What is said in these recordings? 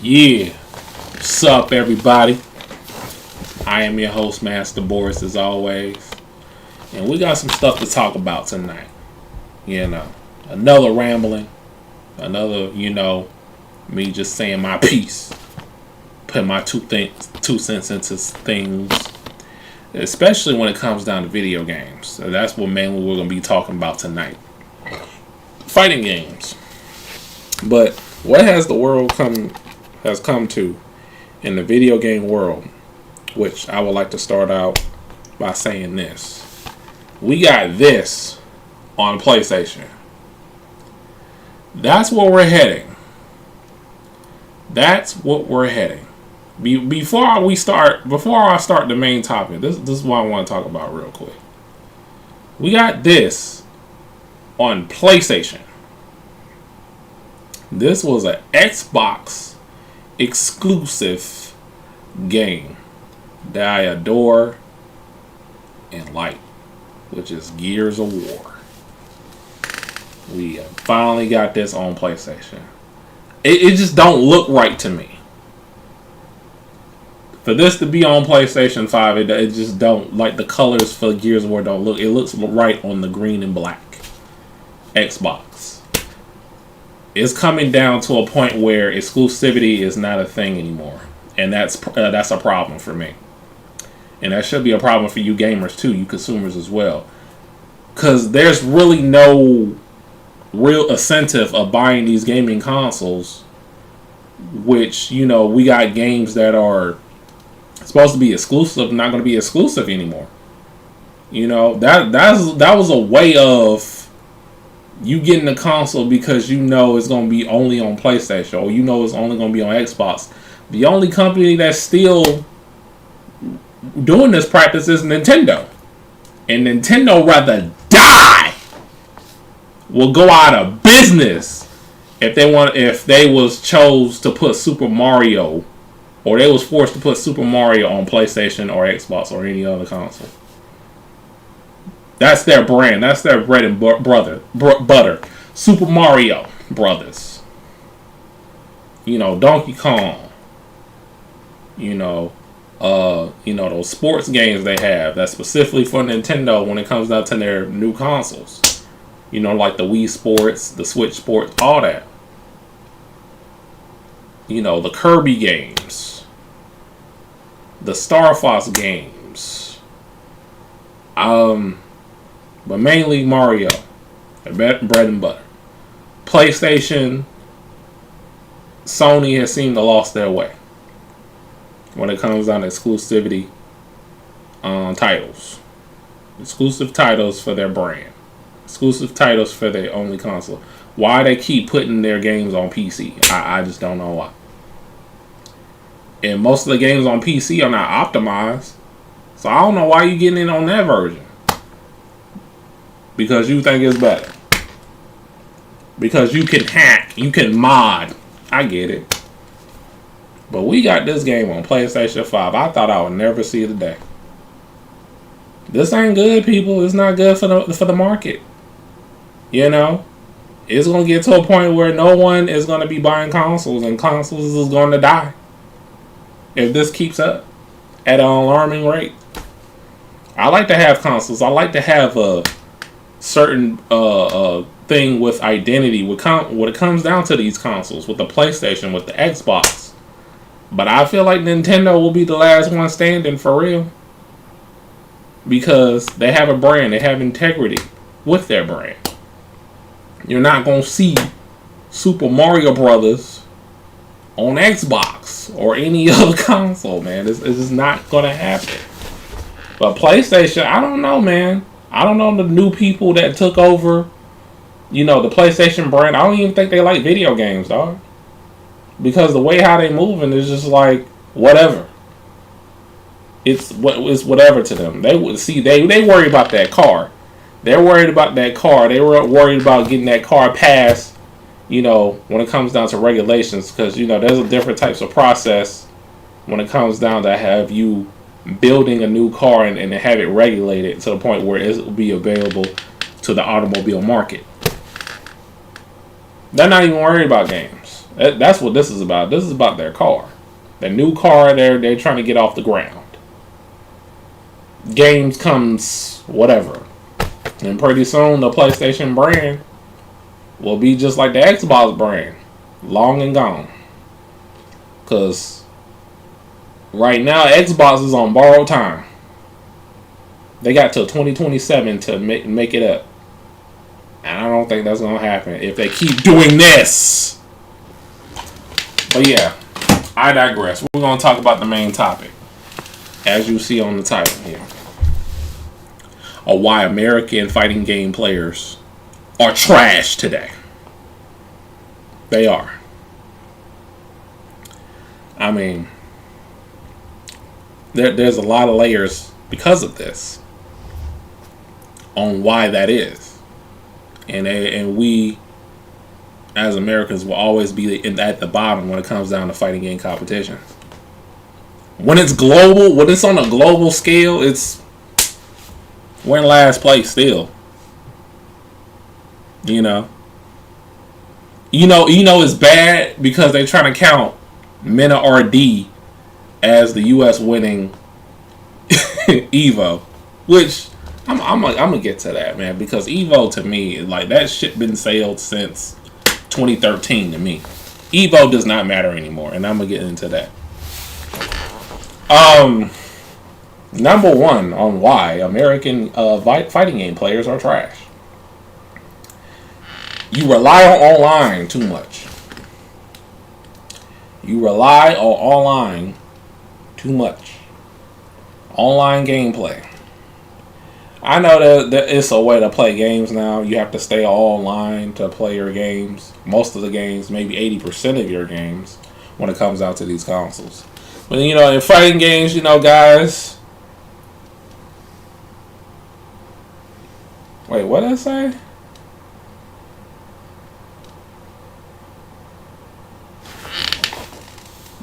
Yeah, what's up, everybody? I am your host, MasterBoris, as always, and we got some stuff to talk about tonight. Another rambling, another, me just saying my piece, putting my two cents into things, especially when it comes down to video games. So that's what mainly we're going to be talking about tonight. Fighting games. But what has the world come to in the video game world, which I would like to start out by saying this. We got this on PlayStation. That's where we're heading. That's what we're heading. Before I start the main topic, this is what I want to talk about real quick. We got this on PlayStation. This was an Xbox exclusive game that I adore and like, which is Gears of War. We finally got this on PlayStation. It just don't look right to me. For this to be on PlayStation 5, it just don't, like, the colors for Gears of War don't look, it looks right on the green and black Xbox. It's coming down to a point where exclusivity is not a thing anymore. And that's a problem for me. And that should be a problem for you gamers too, you consumers as well. Because there's really no real incentive of buying these gaming consoles, which, we got games that are supposed to be exclusive, not going to be exclusive anymore. That was a way of you getting a console because it's going to be only on PlayStation, or it's only going to be on Xbox. The only company that's still doing this practice is Nintendo. And Nintendo rather die, will go out of business if they was chose to put Super Mario, or they was forced to put Super Mario on PlayStation or Xbox or any other console. That's their brand. That's their bread and butter. Super Mario Brothers. Donkey Kong. Those sports games they have that's specifically for Nintendo when it comes down to their new consoles. Like the Wii Sports, the Switch Sports, all that. The Kirby games. The Star Fox games. But mainly Mario. Bread and butter. PlayStation, Sony has seemed to lost their way when it comes down to exclusivity titles. Exclusive titles for their brand. Exclusive titles for their only console. Why they keep putting their games on PC, I just don't know why. And most of the games on PC are not optimized. So I don't know why you getting in on that version. Because you think it's better. Because you can hack. You can mod. I get it. But we got this game on PlayStation 5. I thought I would never see the day. This ain't good, people. It's not good for the market. It's going to get to a point where no one is going to be buying consoles, and consoles is going to die if this keeps up at an alarming rate. I like to have consoles. I like to have a certain thing with identity when it comes down to these consoles, with the PlayStation, with the Xbox. But I feel like Nintendo will be the last one standing for real. Because they have a brand. They have integrity with their brand. You're not going to see Super Mario Brothers on Xbox or any other console, man. It's just not going to happen. But PlayStation, I don't know, man. I don't know the new people that took over, the PlayStation brand. I don't even think they like video games, dog. Because the way how they moving is just like, whatever. It's whatever to them. They worry about that car. They're worried about that car. They were worried about getting that car passed, when it comes down to regulations. Because, there's a different types of process when it comes down to have you building a new car and have it regulated to the point where it will be available to the automobile market. They're not even worried about games. That's what this is about. This is about their car. The new car they're trying to get off the ground. Games comes whatever. And pretty soon the PlayStation brand will be just like the Xbox brand. Long and gone. Because right now Xbox is on borrowed time. They got till 2027 to make it up. And I don't think that's going to happen if they keep doing this. But yeah, I digress. We're going to talk about the main topic. As you see on the title here. Or why American fighting game players are trash today. They are. I mean, there's a lot of layers because of this. On why that is. And we, as Americans, will always be at the bottom when it comes down to fighting game competition. When it's global, when it's on a global scale, we're in last place still. You know it's bad because they're trying to count MENA RD as the U.S. winning Evo, which I'm gonna get to that, man, because Evo to me, like, that shit been sailed since 2013 to me. Evo does not matter anymore, and I'm gonna get into that. Number one on why American fighting game players are trash. You rely on online too much. You rely on online too much. Online gameplay. I know that it's a way to play games now. You have to stay online to play your games. Most of the games, maybe 80% of your games, when it comes out to these consoles. But in fighting games, guys. Wait, what did I say?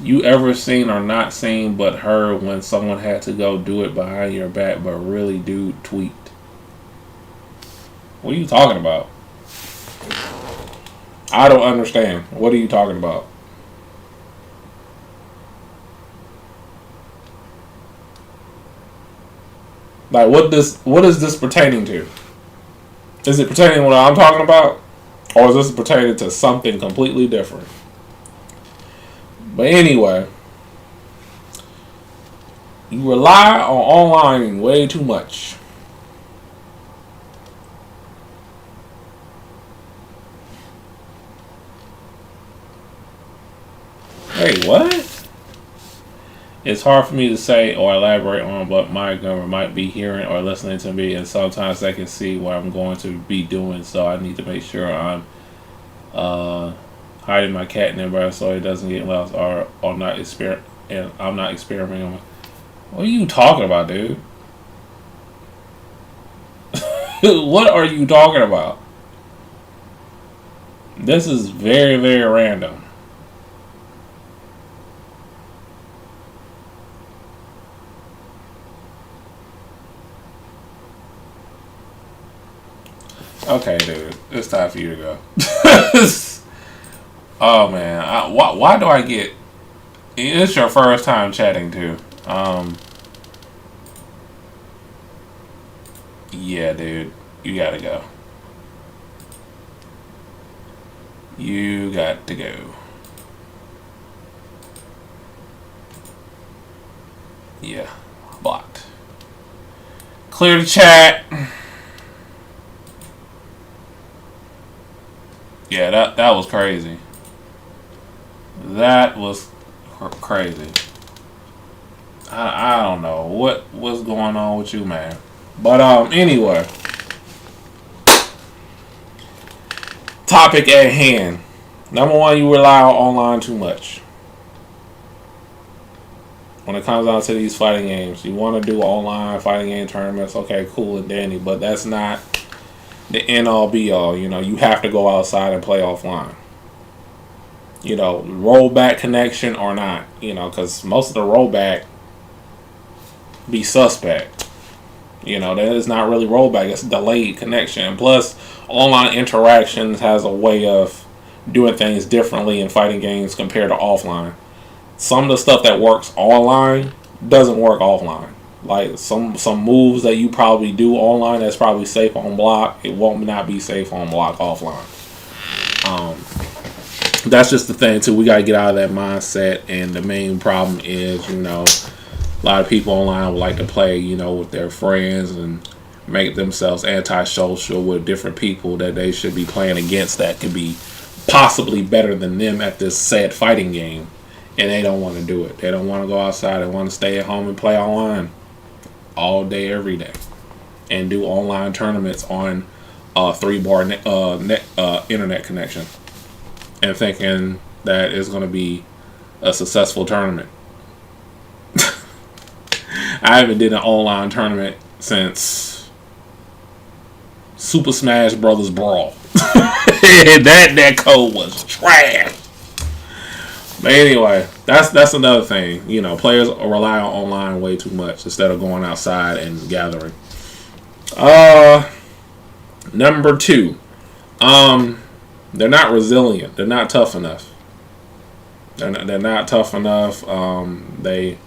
You ever seen or not seen but heard when someone had to go do it behind your back but really dude tweaked? What are you talking about? I don't understand. What are you talking about? Like, what is this pertaining to? Is it pertaining to what I'm talking about? Or is this pertaining to something completely different? But anyway, you rely on online way too much. Hey, what? It's hard for me to say or elaborate on what my government might be hearing or listening to me, and sometimes they can see what I'm going to be doing, so I need to make sure I'm hiding my cat in there so it doesn't get lost or not and I'm not experimenting. What are you talking about, dude? What are you talking about? This is very, very random. Okay, dude. It's time for you to go. Oh, man. Why do I get... It's your first time chatting, too. Yeah, dude. You gotta go. You got to go. Yeah. Blocked. Clear the chat. Yeah, that was crazy. That was crazy. I don't know what's going on with you, man. But anyway, topic at hand. Number one, you rely on online too much. When it comes down to these fighting games, you want to do online fighting game tournaments. Okay, cool and dandy, but that's not the end all be all. You have to go outside and play offline. Rollback connection or not. Because most of the rollback be suspect. That is not really rollback. It's delayed connection. Plus, online interactions has a way of doing things differently in fighting games compared to offline. Some of the stuff that works online doesn't work offline. Like some moves that you probably do online that's probably safe on block, it won't not be safe on block offline. That's just the thing too. We gotta get out of that mindset, and the main problem is, a lot of people online would like to play, with their friends and make themselves antisocial with different people that they should be playing against that could be possibly better than them at this said fighting game, and they don't want to do it. They don't want to go outside. They want to stay at home and play online all day, every day, and do online tournaments on a 3-bar internet connection, and thinking that it's going to be a successful tournament. I haven't did an online tournament since Super Smash Brothers Brawl. that code was trash. But anyway, that's another thing. Players rely on online way too much instead of going outside and gathering. Number 2, they're not resilient. They're not tough enough. They're not tough enough. They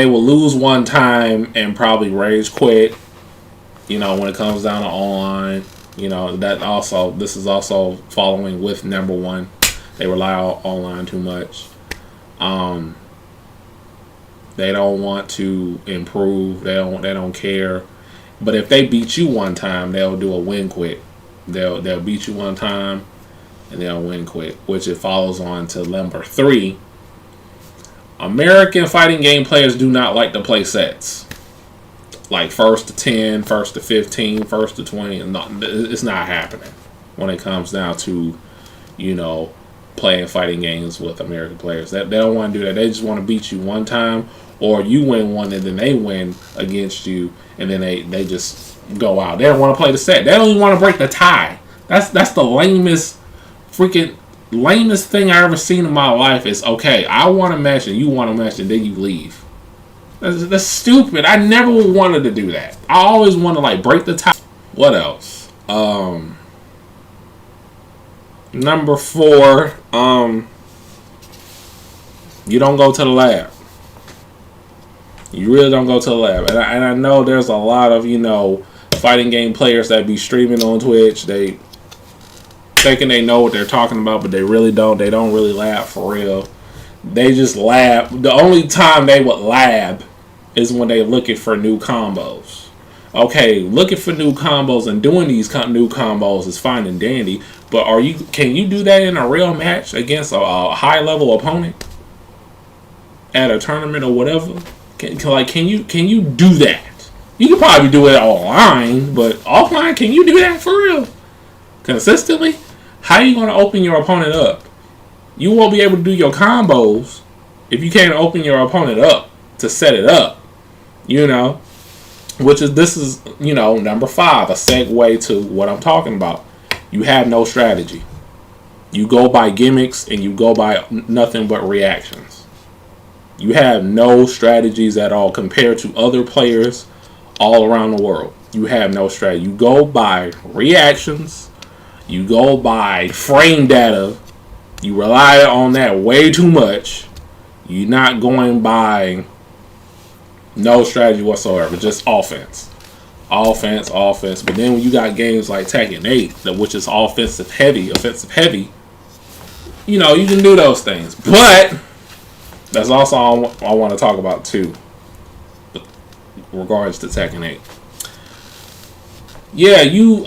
will lose one time and probably rage quit. When it comes down to online, this is also following with number 1. They rely on online too much. They don't want to improve. They don't care. But if they beat you one time, they'll do a win quit. They'll beat you one time and they'll win quit, which it follows on to number 3. American fighting game players do not like to play sets. Like 1st to 10, 1st to 15, 1st to 20. It's not happening when it comes down to, playing fighting games with American players. They don't want to do that. They just want to beat you one time, or you win one and then they win against you, and then they just go out. They don't want to play the set. They don't even want to break the tie. That's the lamest thing I ever seen in my life. Is okay, I want a match and you want a match and then you leave. That's stupid. I never wanted to do that. I always want to break the tie. What else? Number 4. You don't go to the lab. You really don't go to the lab. And I know there's a lot of fighting game players that be streaming on Twitch. They thinking they know what they're talking about, but they really don't. They don't really lab for real. They just lab. The only time they would lab is when they're looking for new combos. Okay, looking for new combos and doing these new combos is fine and dandy, but can you do that in a real match against a high level opponent at a tournament or whatever? Can you do that? You can probably do it online, but offline, can you do that for real? Consistently? How are you going to open your opponent up? You won't be able to do your combos if you can't open your opponent up to set it up. This is number 5, a segue to what I'm talking about. You have no strategy. You go by gimmicks and you go by nothing but reactions. You have no strategies at all compared to other players all around the world. You have no strategy. You go by reactions. You go by frame data. You rely on that way too much. You're not going by no strategy whatsoever. Just offense. Offense. But then when you got games like Tekken 8, which is offensive heavy, you can do those things. But that's also I want to talk about too, regards to Tekken 8. Yeah, you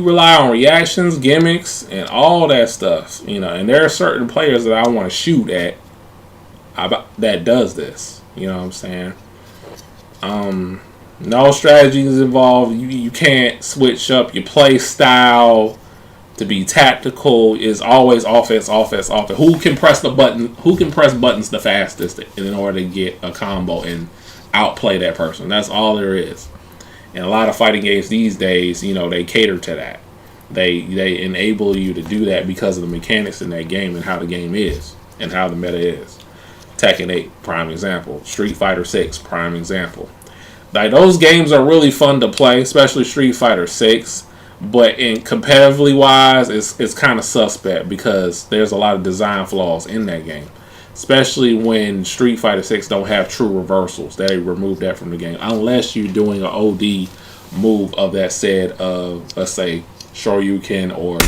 rely on reactions, gimmicks, and all that stuff. And there are certain players that I want to shoot at that does this. You know what I'm saying? No strategies involved. You can't switch up your play style to be tactical. Is always offense. Who can press the button? Who can press buttons the fastest in order to get a combo and outplay that person? That's all there is. And a lot of fighting games these days, they cater to that. They enable you to do that because of the mechanics in that game and how the game is and how the meta is. Tekken 8, prime example. Street Fighter 6, prime example. Like, those games are really fun to play, especially Street Fighter 6. But in competitively wise, it's kind of suspect because there's a lot of design flaws in that game. Especially when Street Fighter 6 don't have true reversals. They removed that from the game. Unless you're doing an OD move of that said, let's say, Shoryuken or,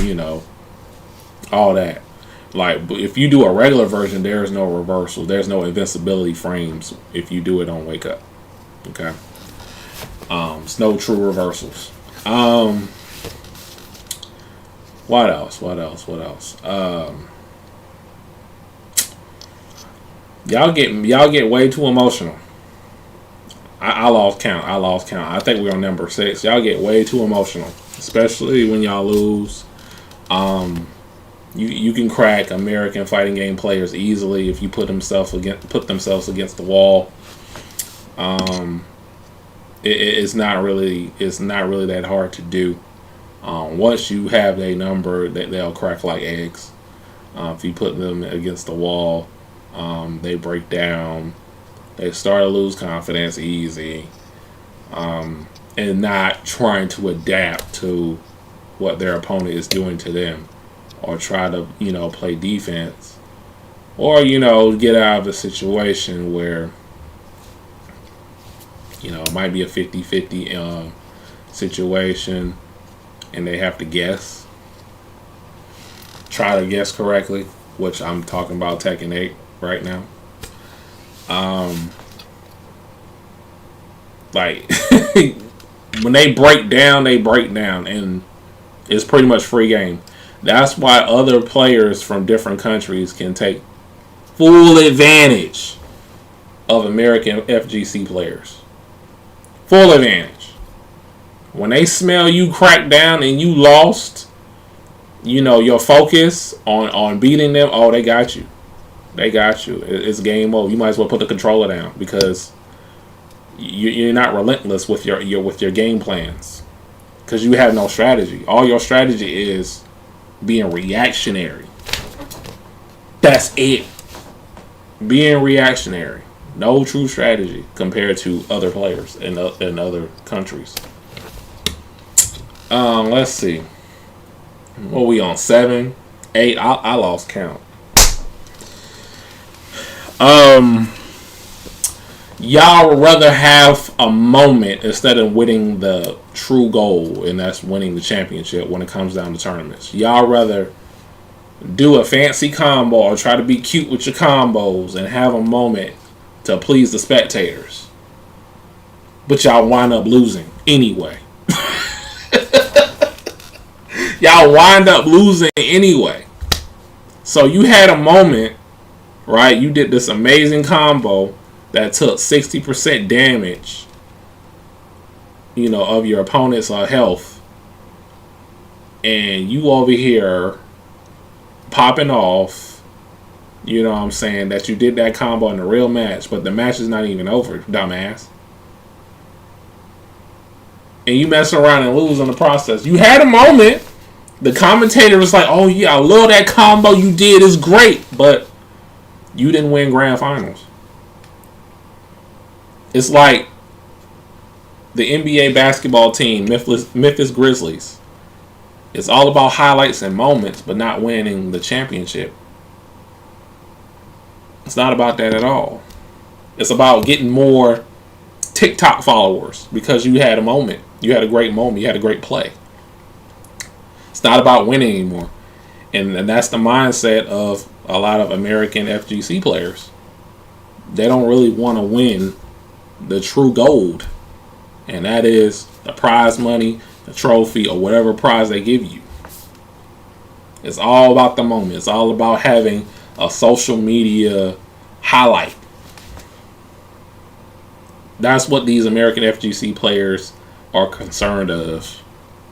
all that. Like, if you do a regular version, there is no reversal. There's no invincibility frames if you do it on Wake Up. Okay? It's no true reversals. What else? Y'all get way too emotional. I lost count. I think we're on number 6. Y'all get way too emotional, especially when y'all lose. You can crack American fighting game players easily if you put themselves against the wall. It's not really that hard to do. Once you have a number, they'll crack like eggs. If you put them against the wall, they break down. They start to lose confidence easy, and not trying to adapt to what their opponent is doing to them, or try to play defense, or get out of a situation where it might be a 50-50 situation, and they have to guess. Try to guess correctly, which I'm talking about Tekken 8 right now. Like when they break down, and it's pretty much free game. That's why other players from different countries can take full advantage of American FGC players. Full advantage. When they smell you cracked down and you lost, your focus on beating them, oh, they got you. It's game over. You might as well put the controller down because you're not relentless with your game plans, because you have no strategy. All your strategy is being reactionary. That's it. Being reactionary. No true strategy compared to other players in other countries. Let's see. What are we on? 7, 8. I lost count. Y'all would rather have a moment instead of winning the true goal, and that's winning the championship when it comes down to tournaments. Y'all rather do a fancy combo or try to be cute with your combos and have a moment to please the spectators, but y'all wind up losing anyway. Y'all wind up losing anyway. So you had a moment, right? You did this amazing combo that took 60% damage, of your opponent's health, and you over here popping off, what I'm saying, that you did that combo in a real match, but the match is not even over, dumbass. And you mess around and lose in the process. You had a moment. The commentator was like, oh yeah, I love that combo you did, it's great, but you didn't win grand finals. It's like the NBA basketball team, Memphis Grizzlies. It's all about highlights and moments, but not winning the championship. It's not about that at all. It's about getting more TikTok followers because you had a moment. You had a great moment. You had a great play. It's not about winning anymore. And that's the mindset of a lot of American FGC players. They don't really want to win the true gold. And that is the prize money, the trophy, or whatever prize they give you. It's all about the moment. It's all about having a social media highlight. That's what these American FGC players are concerned of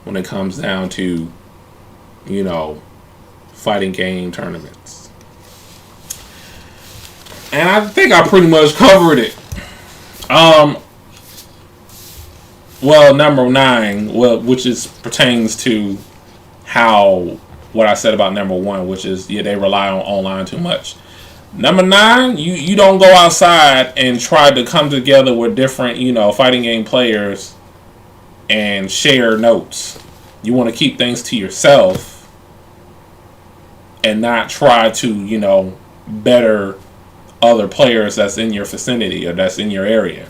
when it comes down to, fighting game tournaments. And I think I pretty much covered it. Well, number 9, which pertains to what I said about number 1, which is they rely on online too much. Number 9, you don't go outside and try to come together with different, fighting game players and share notes. You want to keep things to yourself and not try to, better other players that's in your vicinity or that's in your area.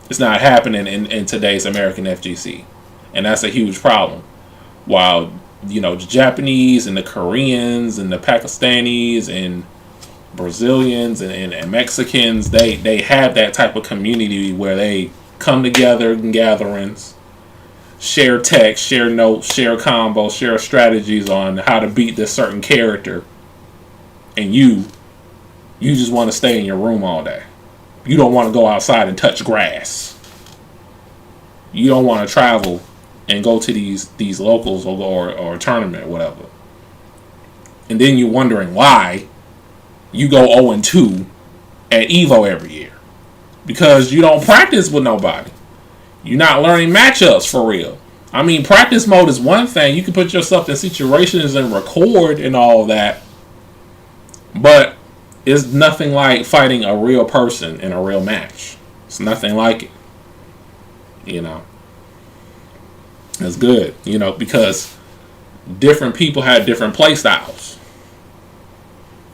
It's not happening in today's American FGC. And that's a huge problem. While, the Japanese and the Koreans and the Pakistanis and Brazilians and Mexicans, they have that type of community where they come together in gatherings, share text, share notes, share combos, share strategies on how to beat this certain character. And you just want to stay in your room all day. You don't want to go outside and touch grass. You don't want to travel and go to these locals or a tournament or whatever. And then you're wondering why you go 0-2 at EVO every year. Because you don't practice with nobody. You're not learning matchups for real. I mean, practice mode is one thing. You can put yourself in situations and record and all that. But it's nothing like fighting a real person in a real match. It's nothing like it. It's good, because different people have different play styles.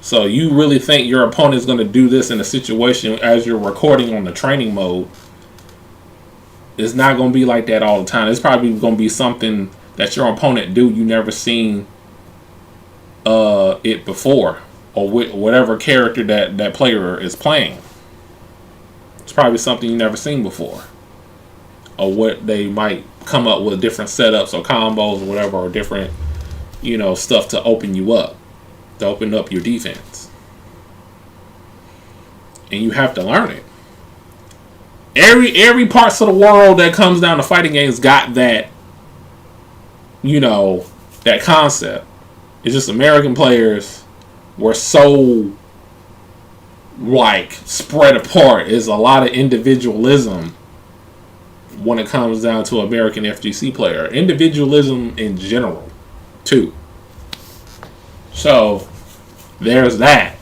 So you really think your opponent's going to do this in a situation as you're recording on the training mode? It's not going to be like that all the time. It's probably going to be something that your opponent do you never seen it before, or whatever character that player is playing. It's probably something you never seen before, or what they might come up with different setups or combos or whatever, or different stuff to open you up, to open up your defense. And you have to learn it. Every parts of the world that comes down to fighting games got that that concept. It's just American players were so spread apart. There's a lot of individualism when it comes down to American FGC player. Individualism in general, too. So, there's that.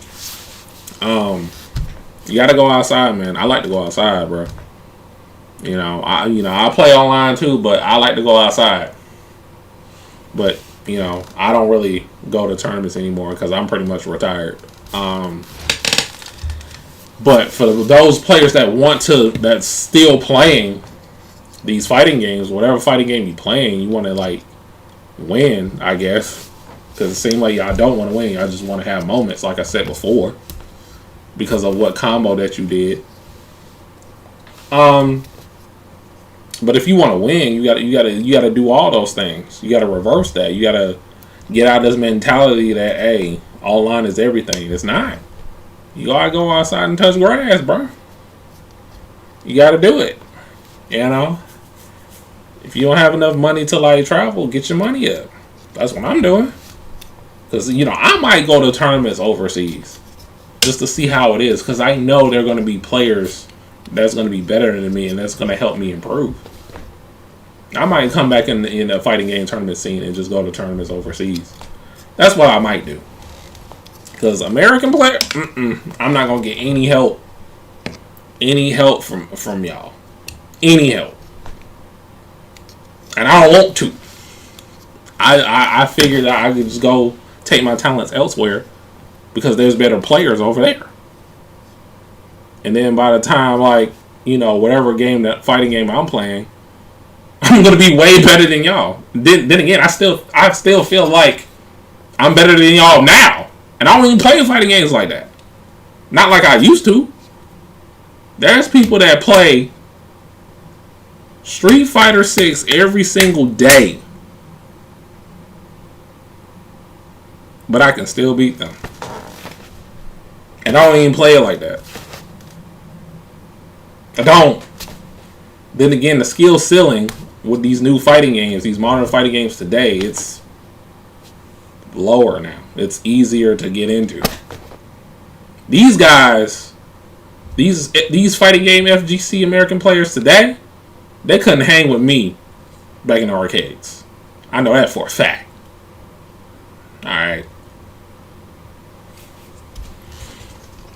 You gotta go outside, man. I like to go outside, bro. I play online too, but I like to go outside. But, I don't really go to tournaments anymore because I'm pretty much retired. But for those players that's still playing these fighting games, whatever fighting game you're playing, you want to win, I guess. Because it seems like y'all don't want to win. Y'all just want to have moments, like I said before, because of what combo that you did. But if you want to win, you gotta do all those things. You gotta reverse that. You gotta get out of this mentality that, hey, online is everything. It's not. You gotta go outside and touch grass, bro. You gotta do it. If you don't have enough money to travel, get your money up. That's what I'm doing. Because, I might go to tournaments overseas just to see how it is. Because I know there are going to be players that's going to be better than me and that's going to help me improve. I might come back in the fighting game tournament scene and just go to tournaments overseas. That's what I might do. Because American player, I'm not going to get any help. Any help from y'all. Any help. And I don't want to. I figured that I could just go take my talents elsewhere because there's better players over there. And then by the time, whatever fighting game I'm playing, I'm going to be way better than y'all. Then again, I still feel like I'm better than y'all now. And I don't even play fighting games like that. Not like I used to. There's people that play Street Fighter 6 every single day. But I can still beat them. And I don't even play it like that. I don't. Then again, the skill ceiling with these new fighting games, these modern fighting games today, it's lower now. It's easier to get into. These guys, these fighting game FGC American players today, they couldn't hang with me back in the arcades. I know that for a fact. Alright.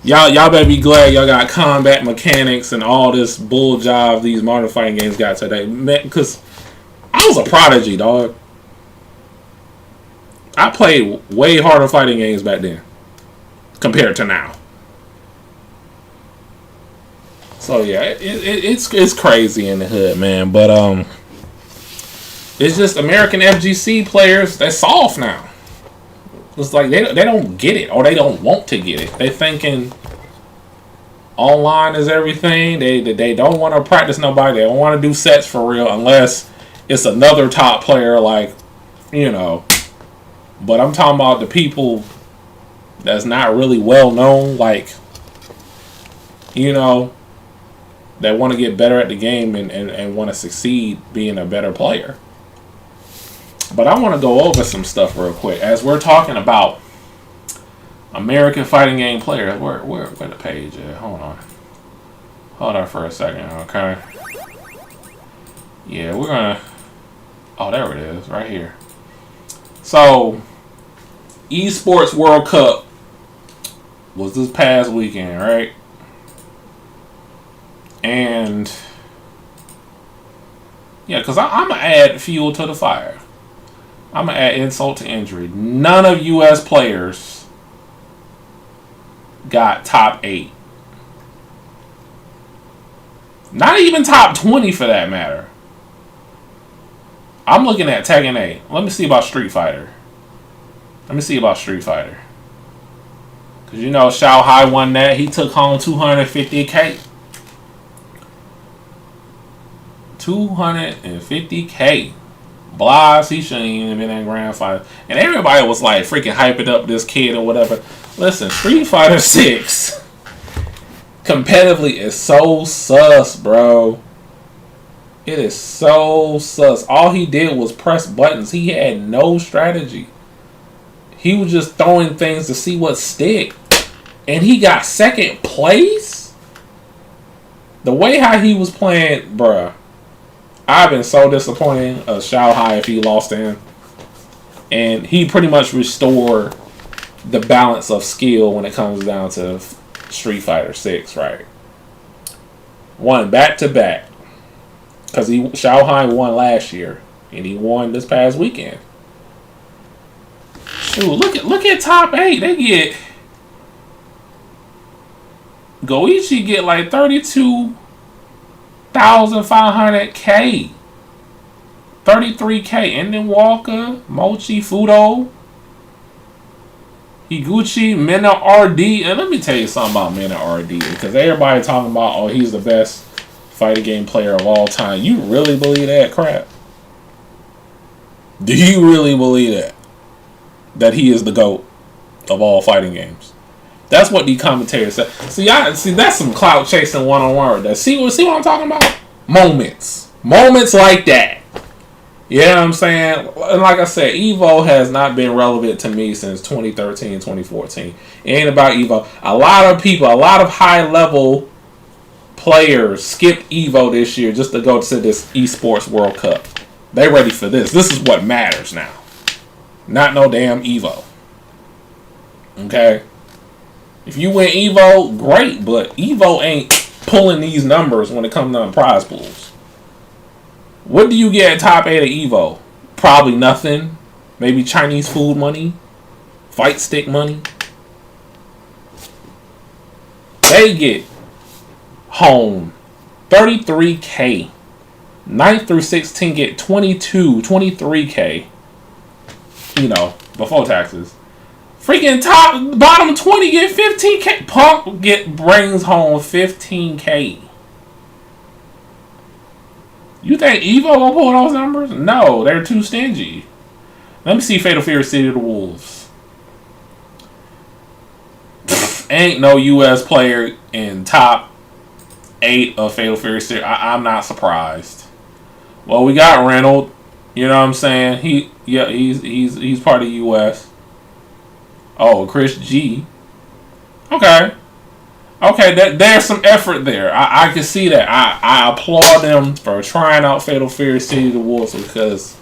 Y'all better be glad y'all got combat mechanics and all this bull job these modern fighting games got today. Man, because I was a prodigy, dog. I played way harder fighting games back then compared to now. So yeah, it's crazy in the hood, man. But it's just American FGC players, they're soft now. It's like they don't get it, or they don't want to get it. They thinking online is everything. They don't want to practice nobody. They don't want to do sets for real unless it's another top player, like, you know. But I'm talking about the people that's not really well known, like, you know, that want to get better at the game and want to succeed being a better player. But I want to go over some stuff real quick as we're talking about American fighting game players. Where the page is? Hold on for a second, okay? Yeah, we're gonna. Oh, there it is, right here. So, Esports World Cup was this past weekend, right? And yeah, because I'm gonna add fuel to the fire. I'm going to add insult to injury. None of U.S. players got top 8. Not even top 20 for that matter. I'm looking at Tekken 8. Let me see about Street Fighter. Because you know Xiao Hai won that. He took home $250K. $250K. Blas, he shouldn't even been in grand final. And everybody was like freaking hyping up this kid or whatever. Listen, Street Fighter 6 competitively is so sus, bro. It is so sus. All he did was press buttons. He had no strategy. He was just throwing things to see what stick. And he got second place? The way how he was playing, bruh. I've been so disappointed of Xiao Hai if he lost to him. And he pretty much restored the balance of skill when it comes down to Street Fighter 6, right? Won back-to-back. Because Xiao Hai won last year. And he won this past weekend. Shoot, look at top 8. They get... Goichi get like 32,500K. 33K. And then Walker, Mochi, Fudo, Higuchi, Mena RD. And let me tell you something about Mena RD. Because everybody talking about, oh, he's the best fighting game player of all time. You really believe that crap? Do you really believe that? That he is the GOAT of all fighting games? That's what the commentators said. See, that's some clout chasing one-on-one. That see what I'm talking about? Moments like that. You know what I'm saying? And like I said, Evo has not been relevant to me since 2013, 2014. It ain't about Evo. A lot of people, a lot of high-level players skipped Evo this year just to go to this Esports World Cup. They ready for this. This is what matters now. Not no damn Evo. Okay? If you win Evo, great, but Evo ain't pulling these numbers when it comes to prize pools. What do you get at top 8 of Evo? Probably nothing. Maybe Chinese food money. Fight stick money. They get home 33K. 9th through 16 get 23K. You know, before taxes. Freaking bottom 20 get 15K. Punk brings home 15K. You think Evo will pull those numbers? No, they're too stingy. Let me see Fatal Fury City of the Wolves. Ain't no U.S. player in top 8 of Fatal Fury City. I'm not surprised. Well, we got Reynolds. You know what I'm saying? He's part of U.S. Oh, Chris G. Okay, there's some effort there. I can see that. I applaud them for trying out Fatal Fury City of the Wolves because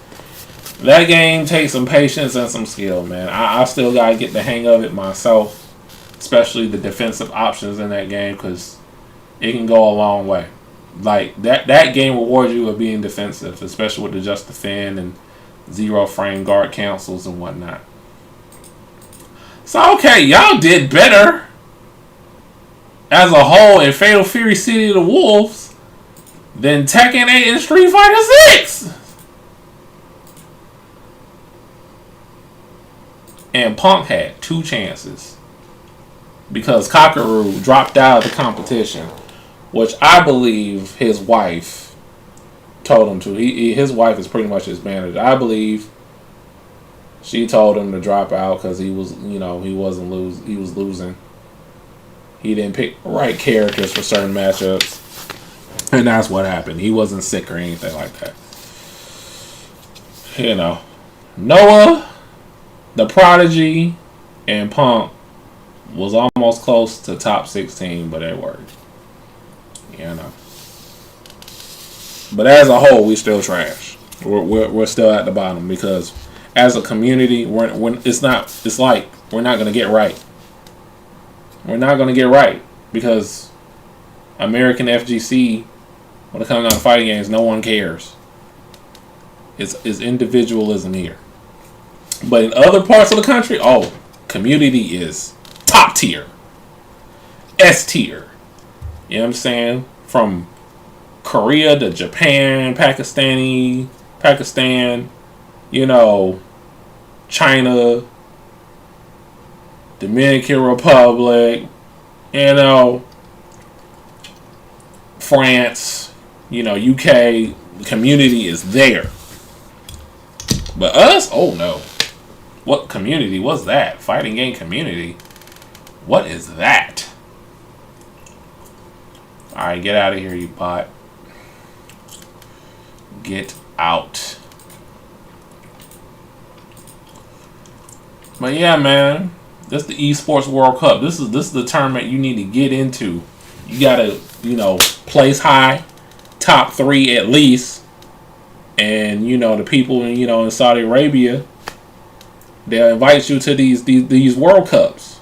that game takes some patience and some skill, man. I still gotta get the hang of it myself especially the defensive options in that game, because it can go a long way. Like that game rewards you of being defensive, especially with the just defend and zero frame guard cancels and whatnot. So okay, y'all did better as a whole in Fatal Fury City of the Wolves than Tekken 8 and Street Fighter 6. And Punk had 2 chances because Kakaru dropped out of the competition, which I believe his wife told him to. His wife is pretty much his manager. I believe she told him to drop out because he was, he was losing. He didn't pick the right characters for certain matchups, and that's what happened. He wasn't sick or anything like that. Noah, the Prodigy, and Punk was almost close to top 16, but it worked. But as a whole, we still trash. We're still at the bottom because as a community, it's like we're not gonna get right. We're not gonna get right because American FGC, when it comes down to fighting games, no one cares. It's individualism here. But in other parts of the country, community is top tier. S tier. You know what I'm saying? From Korea to Japan, Pakistan, China, Dominican Republic, France, UK, community is there. But us, oh no. What community was that? Fighting game community? What is that? Alright, get out of here, you bot. Get out. But yeah, man. This is the Esports World Cup. This is the tournament you need to get into. You gotta, place high, top 3 at least. And the people in Saudi Arabia, they'll invite you to these World Cups.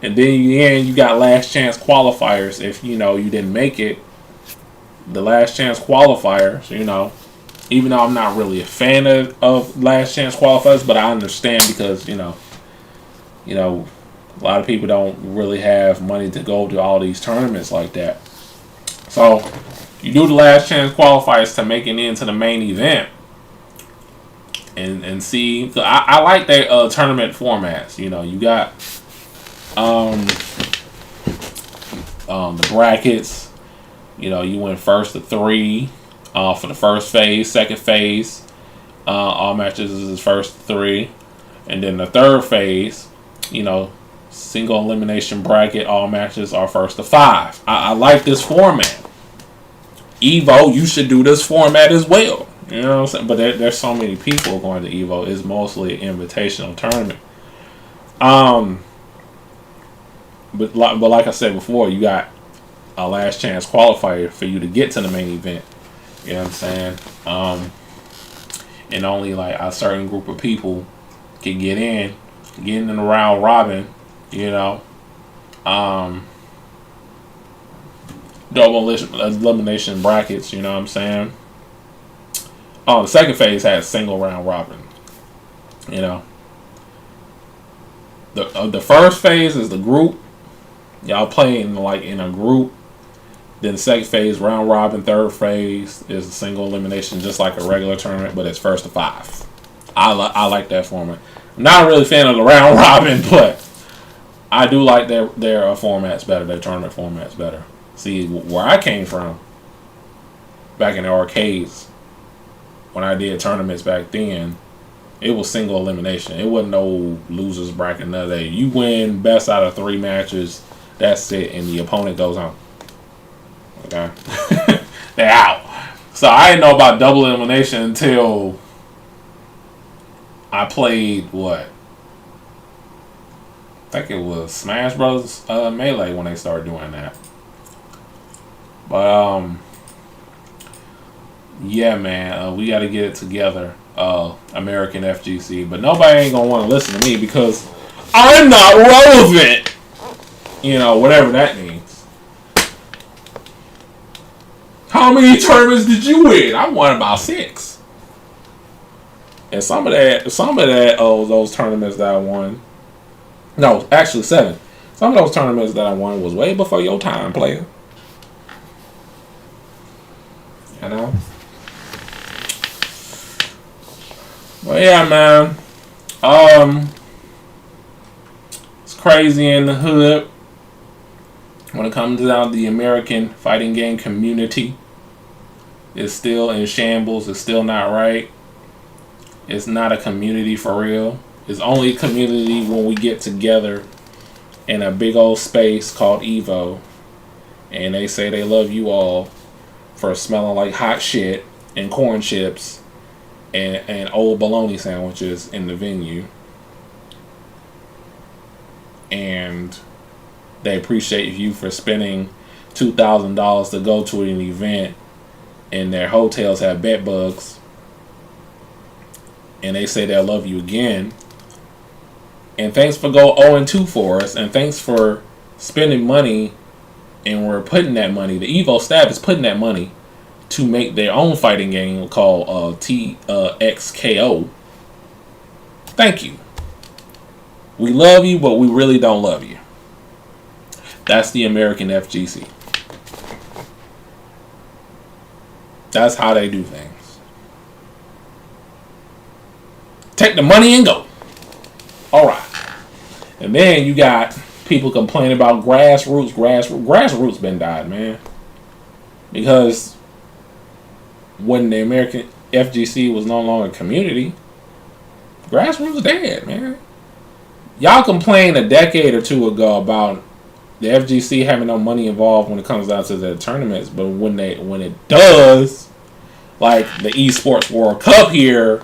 And then you got last chance qualifiers if you didn't make it. The last chance qualifiers, even though I'm not really a fan of last chance qualifiers, but I understand because a lot of people don't really have money to go to all these tournaments like that. So you do the last chance qualifiers to make it into the main event. And see, I like their tournament formats. You got the brackets. You went first to 3 for the first phase. Second phase, all matches is first to 3, and then the third phase, single elimination bracket. All matches are first to 5. I like this format. Evo, you should do this format as well. You know what I'm saying? But there's so many people going to Evo. It's mostly an invitational tournament. But like I said before, you got a last chance qualifier for you to get to the main event. You know what I'm saying? And only like a certain group of people can get in the round robin. Double elimination brackets. You know what I'm saying? The second phase has single round robin. The first phase is the group. Y'all play in a group. Then the second phase, round robin. Third phase is a single elimination, just like a regular tournament, but it's first to 5. I like that format. I'm not really a fan of the round robin, but I do like their formats better. Their tournament formats better. See, where I came from, back in the arcades, when I did tournaments back then, it was single elimination. It wasn't no losers bracket, none of that. You win best out of 3 matches, that's it, and the opponent goes on. Okay? They're out. So I didn't know about double elimination until I played, I think it was Smash Bros. Melee when they started doing that. But, yeah, man, we got to get it together, American FGC. But nobody ain't going to want to listen to me because I'm not relevant. You know, whatever that means. How many tournaments did you win? I won about 6. And some of those tournaments that I won. No, actually 7. Some of those tournaments that I won was way before your time, player. You know? But yeah, man. It's crazy in the hood when it comes down to the American fighting game community. It's still in shambles. It's still not right. It's not a community for real. It's only a community when we get together in a big old space called Evo, and they say they love you all for smelling like hot shit and corn chips and old bologna sandwiches in the venue. And they appreciate you for spending $2,000 to go to an event, and their hotels have bed bugs. And they say they'll love you again. And thanks for go 0-2 for us. And thanks for spending money. And we're putting that money. The Evo staff is putting that money to make their own fighting game called TXKO. Thank you. We love you, but we really don't love you. That's the American FGC. That's how they do things. Take the money and go. Alright. And then you got people complaining about grassroots. Grassroots been died, man. Because when the American FGC was no longer a community, grassroots dead, man. Y'all complained a decade or two ago about the FGC having no money involved when it comes down to the tournaments, but when it does, like the Esports World Cup here,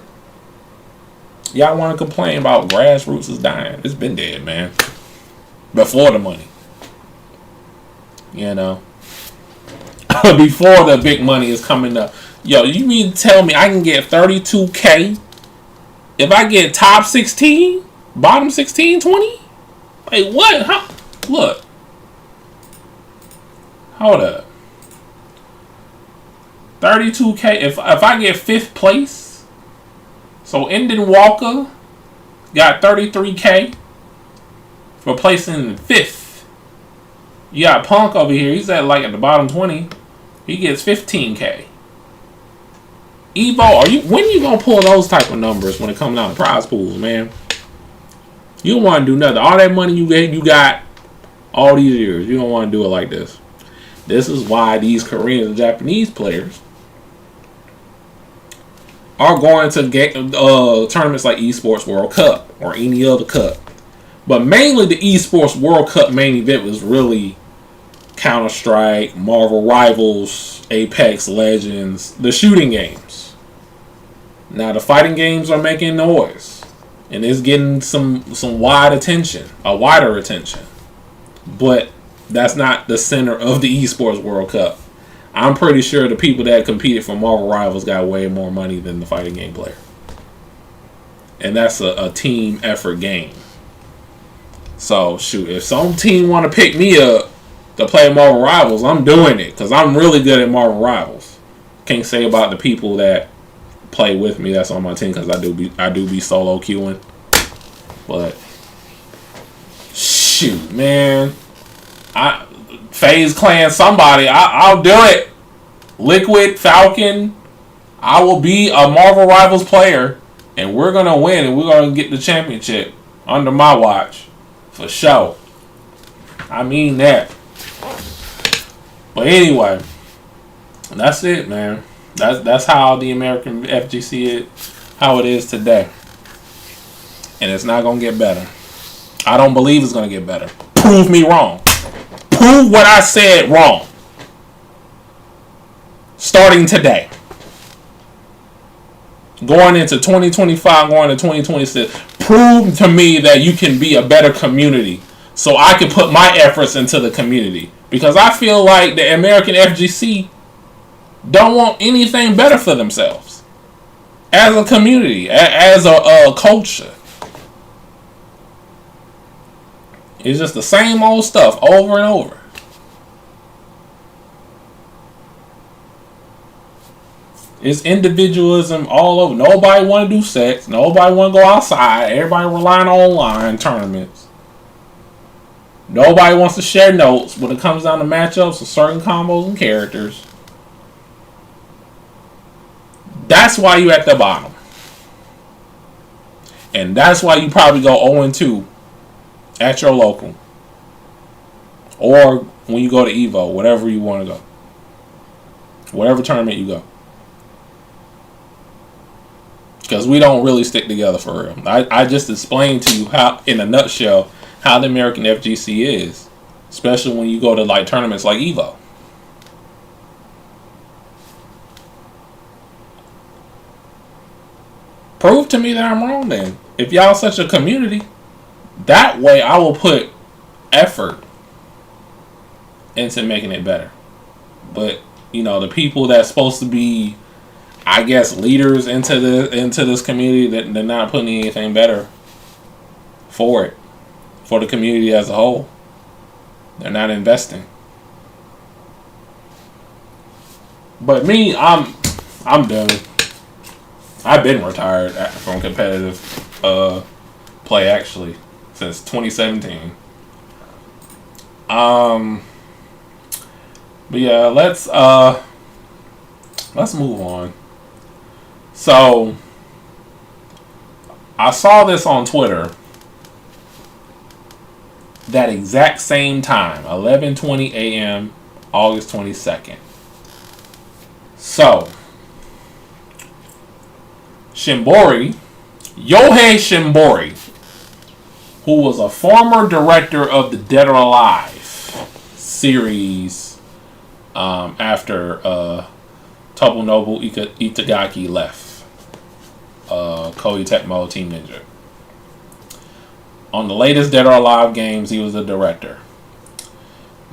y'all want to complain about grassroots is dying. It's been dead, man. Before the money. You know. Before the big money is coming up. Yo, you mean to tell me I can get $32K if I get top 16? Bottom 16, 20? Wait, what? How? Look. Hold up. 32K. If I get 5th place, so Endon Walker got 33K for placing 5th. You got Punk over here. He's at the bottom 20. He gets 15K. Evo, when you gonna pull those type of numbers when it comes down to prize pools, man? You don't want to do nothing. All that money you got all these years, you don't want to do it like this. This is why these Korean and Japanese players are going to get tournaments like Esports World Cup or any other cup. But mainly the Esports World Cup main event was really Counter-Strike, Marvel Rivals, Apex Legends, the shooting games. Now the fighting games are making noise. And it's getting some wider attention. But that's not the center of the Esports World Cup. I'm pretty sure the people that competed for Marvel Rivals got way more money than the fighting game player. And that's a team effort game. So, shoot, if some team want to pick me up to play Marvel Rivals, I'm doing it. Because I'm really good at Marvel Rivals. Can't say about the people that play with me that's on my team, because I do be solo queuing. But shoot, man, FaZe Clan somebody, I'll do it. Liquid Falcon, I will be a Marvel Rivals player, and we're gonna win, and we're gonna get the championship under my watch for sure. I mean that. But anyway, that's it, man. That's how the American FGC is, how it is today. And it's not going to get better. I don't believe it's going to get better. Prove me wrong. Prove what I said wrong. Starting today. Going into 2025, going to 2026. Prove to me that you can be a better community so I can put my efforts into the community. Because I feel like the American FGC don't want anything better for themselves as a community, as a culture. It's just the same old stuff over and over. It's individualism all over. Nobody want to do sex. Nobody want to go outside. Everybody relying on online tournaments. Nobody wants to share notes when it comes down to matchups of certain combos and characters. That's why you at the bottom. And that's why you probably go 0-2 at your local. Or when you go to Evo, whatever you want to go. Whatever tournament you go. Because we don't really stick together for real. I just explained to you how, in a nutshell, how the American FGC is. Especially when you go to like tournaments like Evo. Prove to me that I'm wrong then. If y'all such a community, that way I will put effort into making it better. But, you know, the people that's supposed to be, I guess, leaders into this community, that they're not putting anything better for it, for the community as a whole. They're not investing. But me, I'm done. I've been retired from competitive play actually since 2017. But yeah, let's move on. So I saw this on Twitter that exact same time, 11:20 a.m., August 22nd. So Yohei Shimbori, who was a former director of the Dead or Alive series after Tomonobu Itagaki left Koei Tecmo Team Ninja. On the latest Dead or Alive games, he was a director.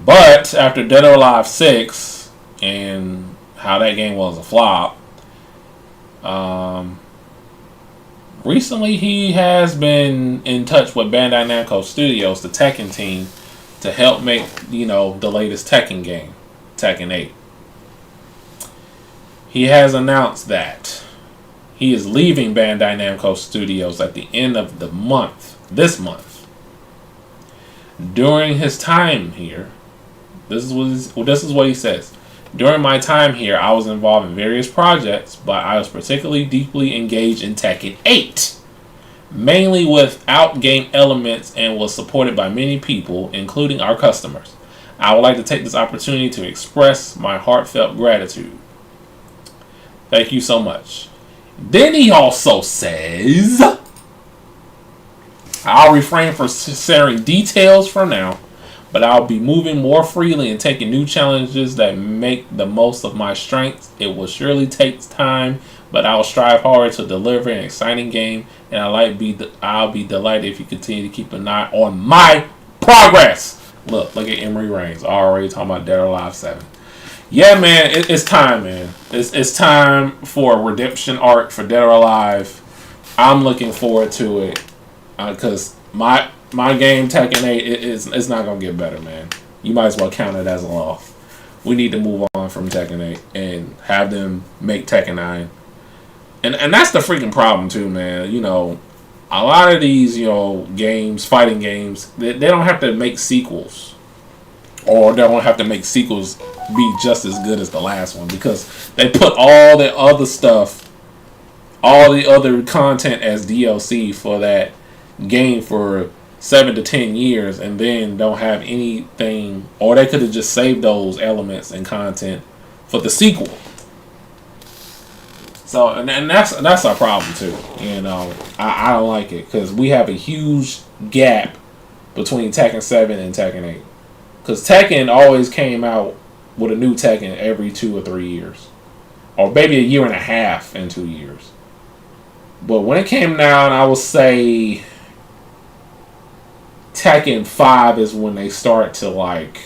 But after Dead or Alive 6 and how that game was a flop, recently he has been in touch with Bandai Namco Studios, the Tekken team, to help make, you know, the latest Tekken game, Tekken 8. He has announced that he is leaving Bandai Namco Studios at the end of the month, this month. During his time here, this is what he says. During my time here, I was involved in various projects, but I was particularly deeply engaged in Tekken 8, mainly with out-game elements, and was supported by many people, including our customers. I would like to take this opportunity to express my heartfelt gratitude. Thank you so much. Then he also says, I'll refrain from sharing details for now, but I'll be moving more freely and taking new challenges that make the most of my strengths. It will surely take time, but I'll strive hard to deliver an exciting game, and I'll be delighted if you continue to keep an eye on my progress. Look at Emery Reigns already talking about Dead or Alive 7. Yeah, man, it's time, man. It's time for a redemption arc for Dead or Alive. I'm looking forward to it because my game Tekken 8 it's not gonna get better, man. You might as well count it as a loss. We need to move on from Tekken 8 and have them make Tekken 9. And that's the freaking problem too, man. You know, a lot of these, you know, games, fighting games, they don't have to make sequels. Or they don't have to make sequels be just as good as the last one, because they put all the other stuff, all the other content as DLC for that game for 7 to 10 years, and then don't have anything, or they could have just saved those elements and content for the sequel. So, and that's our problem too. You know, I don't like it because we have a huge gap between Tekken 7 and Tekken 8. Because Tekken always came out with a new Tekken every 2 or 3 years, or maybe a year and a half and 2 years. But when it came down, I would say Tekken 5 is when they start to like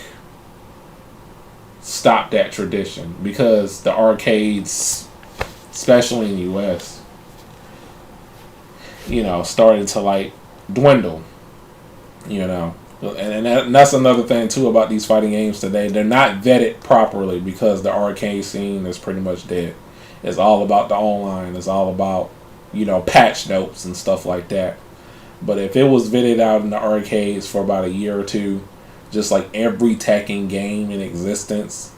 stop that tradition, because the arcades, especially in the US, you know, started to like dwindle, you know. And that's another thing too about these fighting games today. They're not vetted properly because the arcade scene is pretty much dead. It's all about the online. It's all about, patch notes and stuff like that. But if it was vetted out in the arcades for about a year or two, just like every Tekken game in existence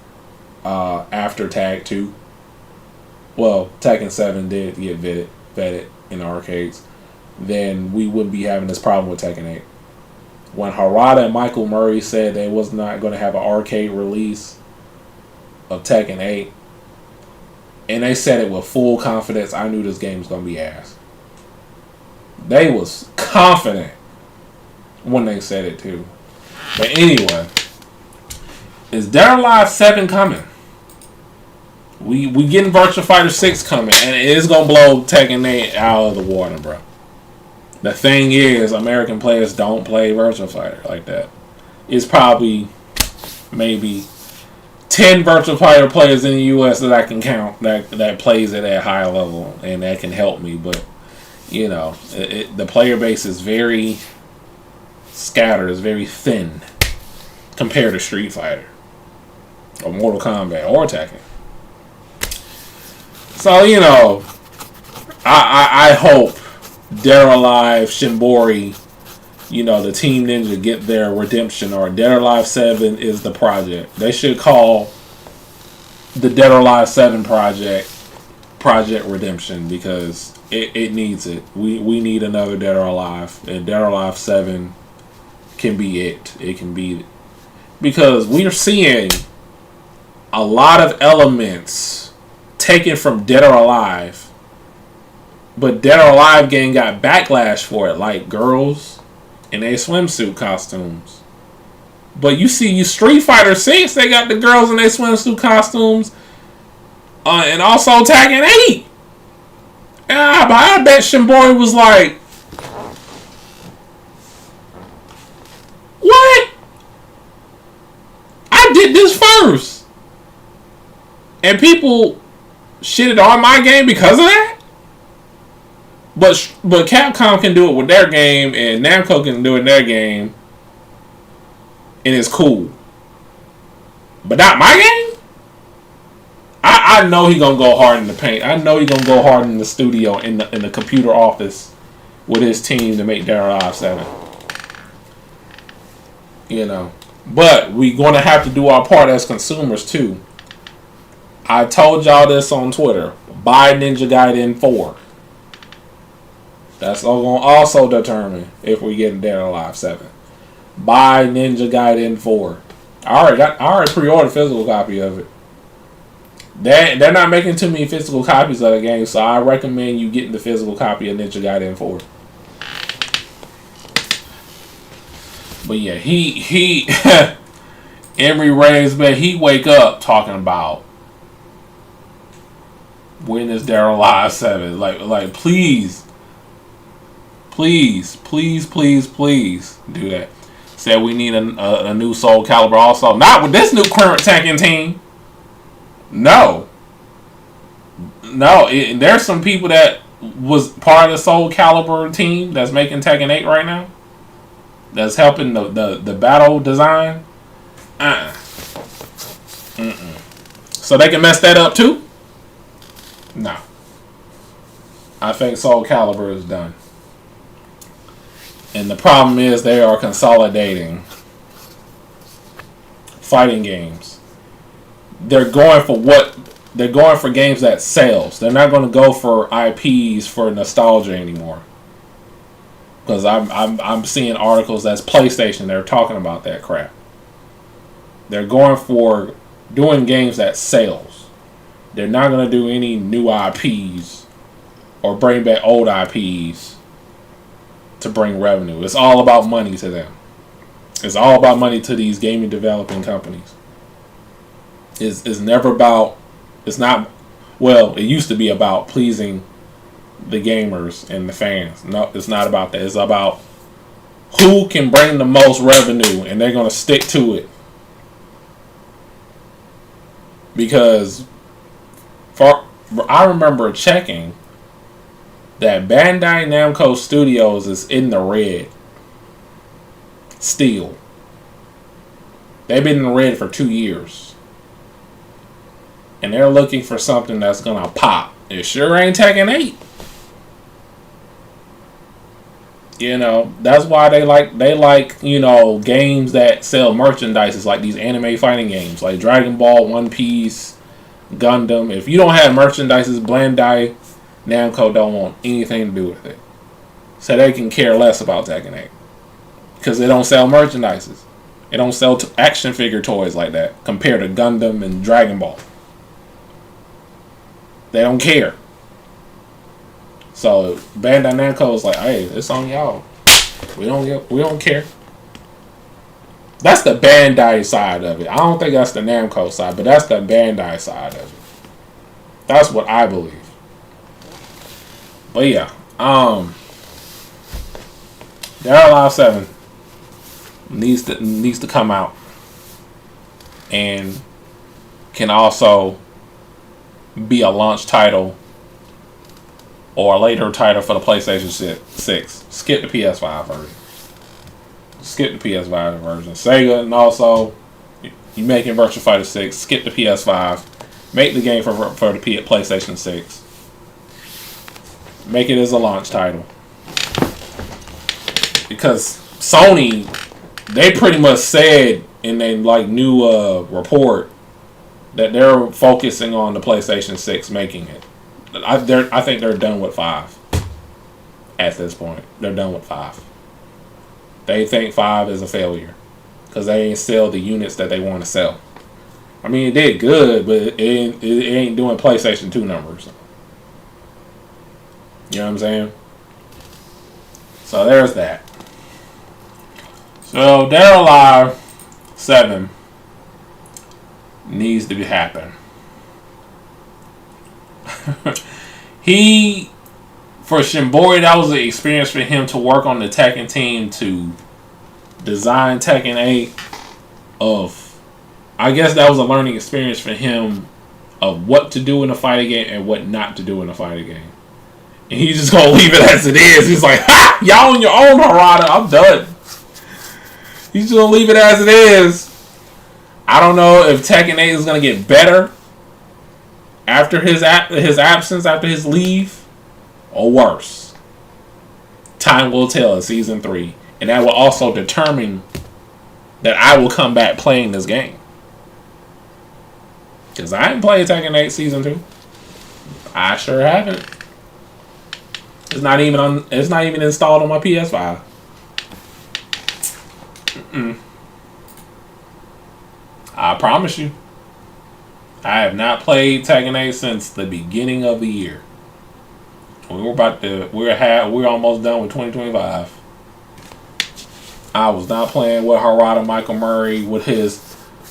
after Tag 2, well, Tekken 7 did get vetted in the arcades, then we wouldn't be having this problem with Tekken 8. When Harada and Michael Murray said they was not going to have an arcade release of Tekken 8, and they said it with full confidence, I knew this game was going to be ass. They was confident when they said it too. But anyway, is Dead or Alive 7 coming? We getting Virtua Fighter 6 coming, and it is going to blow Tekken 8 out of the water, bro. The thing is, American players don't play Virtua Fighter like that. It's probably maybe 10 Virtua Fighter players in the U.S. that I can count that plays it at a high level, and that can help me. But, the player base is very scattered, is very thin compared to Street Fighter or Mortal Kombat or Tekken. So, I hope Dead or Alive, Shimbori, the Team Ninja get their redemption, or Dead or Alive 7 is the project. They should call the Dead or Alive 7 Project Redemption, because it needs it. We need another Dead or Alive, and Dead or Alive 7 can be it. It can be, because we are seeing a lot of elements taken from Dead or Alive, but Dead or Alive game got backlash for it, like girls in their swimsuit costumes. But you see, Street Fighter 6, they got the girls in their swimsuit costumes, and also Tekken 8. But I bet Shimbori was like, what? I did this first. And people shitted on my game because of that? But Capcom can do it with their game, and Namco can do it in their game, and it's cool. But not my game? I know he gonna go hard in the paint. I know he gonna go hard in the studio, in the computer office with his team to make Dead or Alive 7. But we gonna have to do our part as consumers too. I told y'all this on Twitter. Buy Ninja Gaiden 4. That's going to also determine if we get Dead or Alive 7. Buy Ninja Gaiden 4. I already pre-ordered a physical copy of it. They're not making too many physical copies of the game, so I recommend you getting the physical copy of Ninja Gaiden 4. But yeah, he Emery Reyes, man, he wake up talking about when is Dead or Alive 7. Like please do that. Said we need a new Soul Calibur also. Not with this new current Tekken team. No. There's some people that was part of the Soul Calibur team that's making Tekken 8 right now. That's helping the battle design. So they can mess that up too? No. I think Soul Calibur is done. And the problem is they are consolidating fighting games. They're going for games that sells. They're not going to go for IPs for nostalgia anymore. Because I'm seeing articles that's PlayStation. They're talking about that crap. They're going for doing games that sells. They're not going to do any new IPs or bring back old IPs to bring revenue. It's all about money to them. It's all about money to these gaming developing companies. It's never about, it's not, well, it used to be about pleasing the gamers and the fans. No, it's not about that. It's about who can bring the most revenue, and they're going to stick to it. Because I remember checking that Bandai Namco Studios is in the red Still. They've been in the red for 2 years. And they're looking for something that's going to pop. It sure ain't Tekken 8. You know, that's why they like, you know, games that sell merchandise, like these anime fighting games, like Dragon Ball, One Piece, Gundam. If you don't have merchandise, Bandai Namco don't want anything to do with it. So they can care less about Tekken 8. Because they don't sell merchandises. They don't sell action figure toys like that compared to Gundam and Dragon Ball. They don't care. So Bandai Namco is like, hey, it's on y'all. We don't care. That's the Bandai side of it. I don't think that's the Namco side, but that's the Bandai side of it. That's what I believe. But yeah, Dead or Alive 7 needs to come out and can also be a launch title or a later title for the PlayStation 6. Skip the PS5 version. Skip the PS5 version. Sega, and also you making Virtua Fighter 6. Skip the PS5. Make the game for the PlayStation 6. Make it as a launch title. Because Sony, they pretty much said in their new report that they're focusing on the PlayStation 6 making it. I think they're done with 5 at this point. They're done with 5. They think 5 is a failure because they ain't sell the units that they want to sell. I mean, it did good, but it ain't doing PlayStation 2 numbers. You know what I'm saying? So there's that. So Dead or Alive 7 needs to happen. For Shimbori, that was an experience for him to work on the Tekken team to design Tekken 8 I guess that was a learning experience for him of what to do in a fighting game and what not to do in a fighting game. And he's just going to leave it as it is. He's like, ha! Y'all on your own, Harada. I'm done. He's just going to leave it as it is. I don't know if Tekken 8 is going to get better after his absence, after his leave, or worse. Time will tell in Season 3. And that will also determine that I will come back playing this game. Because I ain't played Tekken 8 Season 2. I sure haven't. It's not even installed on my PS5. I promise you. I have not played Tekken 8 since the beginning of the year. We're almost done with 2025. I was not playing with Harada Michael Murray with his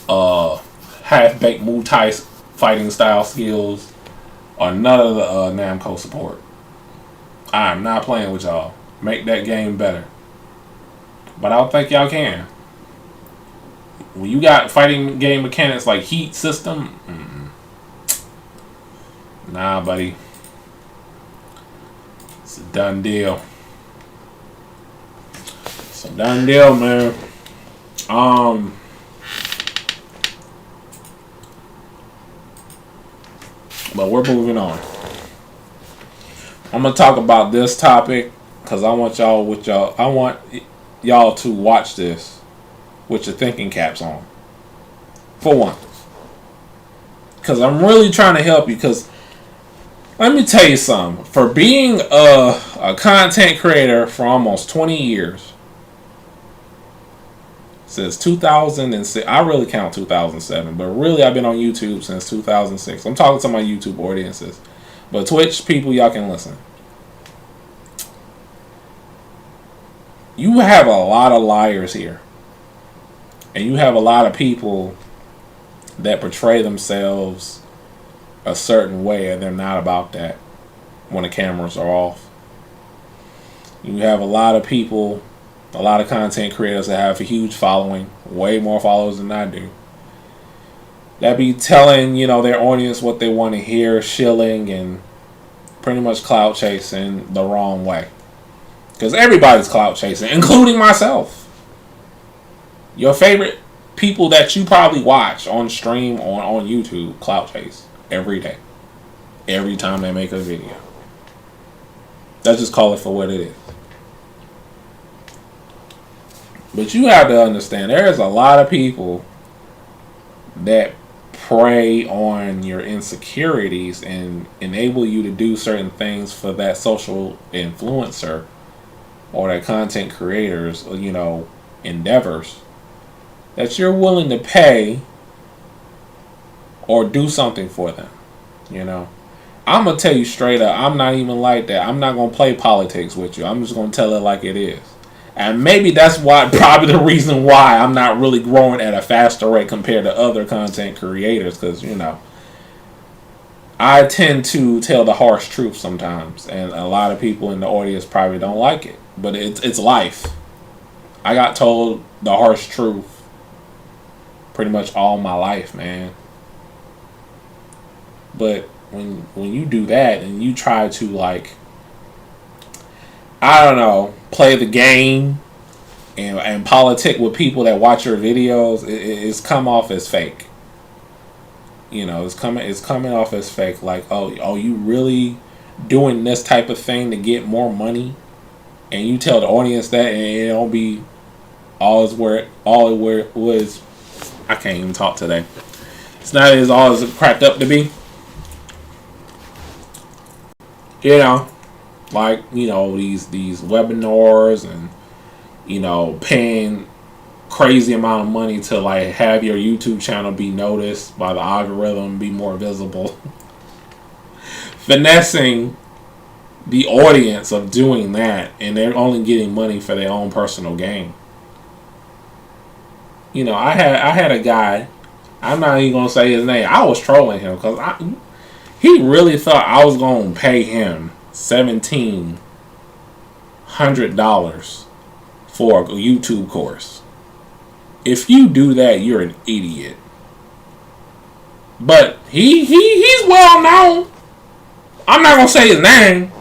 half-baked Muay Thai fighting style skills or none of the Namco support. I am not playing with y'all. Make that game better. But I don't think y'all can. When you got fighting game mechanics like heat system, nah, buddy. It's a done deal. It's a done deal, man. But we're moving on. I'm gonna talk about this topic because I want y'all to watch this with your thinking caps on. For one. Because I'm really trying to help you. Because let me tell you something. For being a content creator for almost 20 years, since 2006, I really count 2007, but really I've been on YouTube since 2006. I'm talking to my YouTube audiences. But Twitch people, y'all can listen. You have a lot of liars here. And you have a lot of people that portray themselves a certain way and they're not about that when the cameras are off. You have a lot of people, a lot of content creators that have a huge following, way more followers than I do, that be telling, their audience what they want to hear, shilling and pretty much clout chasing the wrong way. Because everybody's clout chasing, including myself. Your favorite people that you probably watch on stream on YouTube, clout chase every day. Every time they make a video. Let's just call it for what it is. But you have to understand, there's a lot of people that prey on your insecurities and enable you to do certain things for that social influencer or that content creators, endeavors, that you're willing to pay or do something for them. I'm going to tell you straight up, I'm not even like that. I'm not going to play politics with you. I'm just going to tell it like it is. And maybe that's probably the reason why I'm not really growing at a faster rate compared to other content creators. Because, I tend to tell the harsh truth sometimes. And a lot of people in the audience probably don't like it. But it's life. I got told the harsh truth pretty much all my life, man. But when you do that and you try to play the game and politic with people that watch your videos, it's come off as fake. It's coming off as fake. Like, oh, you really doing this type of thing to get more money? And you tell the audience that, and it don't be all it was. I can't even talk today. It's not as all as it cracked up to be. These webinars and paying crazy amount of money to have your YouTube channel be noticed by the algorithm, be more visible. Finessing the audience of doing that, and they're only getting money for their own personal gain. I had a guy, I'm not even gonna say his name. I was trolling him because he really thought I was gonna pay him $1,700 for a YouTube course. If you do that, you're an idiot. But he's well known. I'm not gonna say his name,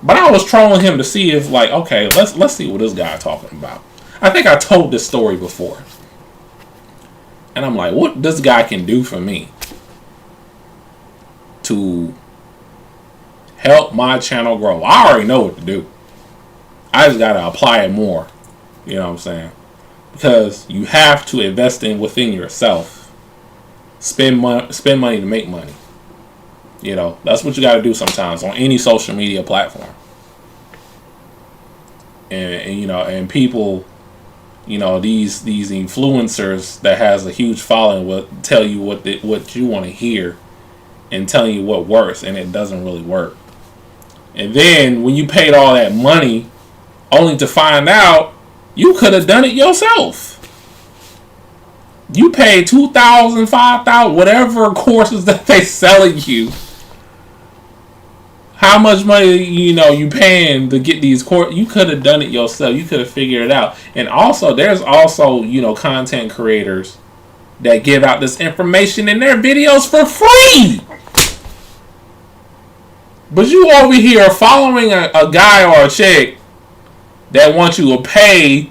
but I was trolling him to see if okay, let's see what this guy talking about. I think I told this story before, and I'm like, what this guy can do for me to help my channel grow. I already know what to do. I just gotta apply it more. You know what I'm saying? Because you have to invest within yourself. Spend money to make money. That's what you gotta do sometimes on any social media platform. And people, these influencers that has a huge following will tell you what you want to hear and telling you what works, and it doesn't really work. And then when you paid all that money only to find out you could have done it yourself. You paid $2,000, $5,000, whatever courses that they selling you. How much money you paying to get these courses? You could have done it yourself. You could have figured it out. And also, there's also content creators that give out this information in their videos for free. But you over here following a guy or a chick that wants you to pay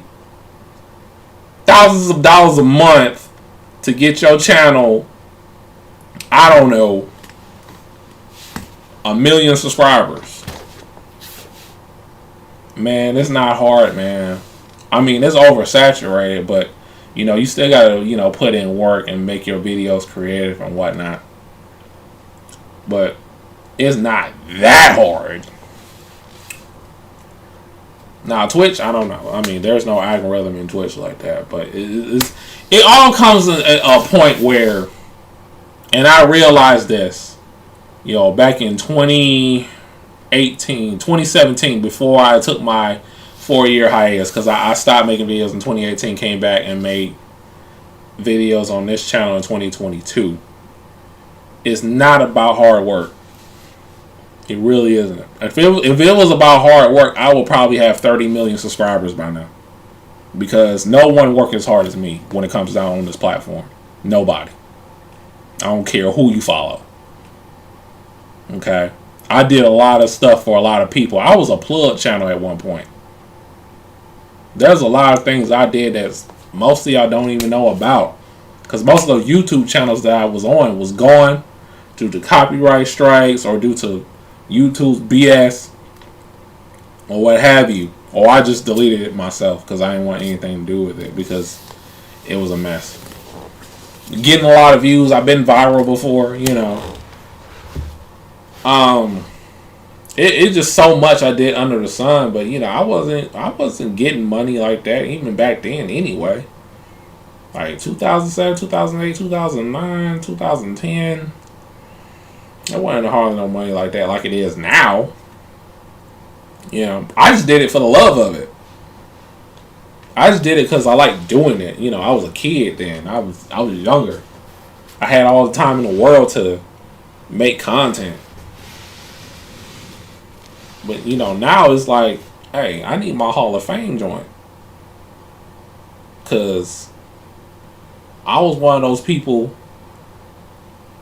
thousands of dollars a month to get your channel, I don't know, 1 million subscribers. Man, it's not hard, man. I mean, it's oversaturated, but you still gotta put in work and make your videos creative and whatnot. But it's not that hard. Now, Twitch, I don't know. I mean, there's no algorithm in Twitch like that. But it all comes at a point where, and I realized this, back in 2017, before I took my 4-year hiatus, because I stopped making videos in 2018, came back and made videos on this channel in 2022. It's not about hard work. It really isn't. If it was about hard work, I would probably have 30 million subscribers by now. Because no one works as hard as me when it comes down on this platform. Nobody. I don't care who you follow. Okay? I did a lot of stuff for a lot of people. I was a plug channel at one point. There's a lot of things I did that's, most of y'all don't even know about. Because most of those YouTube channels that I was on was gone due to copyright strikes or due to YouTube's BS or what have you. Or I just deleted it myself because I didn't want anything to do with it because it was a mess. Getting a lot of views. I've been viral before, you know. It's just so much I did under the sun, but you know, I wasn't getting money like that even back then anyway. Like 2007, 2008, 2009, 2010. There wasn't hardly no money like that like it is now. You know, I just did it for the love of it. I just did it because I like doing it. You know, I was a kid then. I was younger. I had all the time in the world to make content. But you know, now it's like, hey, I need my Hall of Fame joint. Cause I was one of those people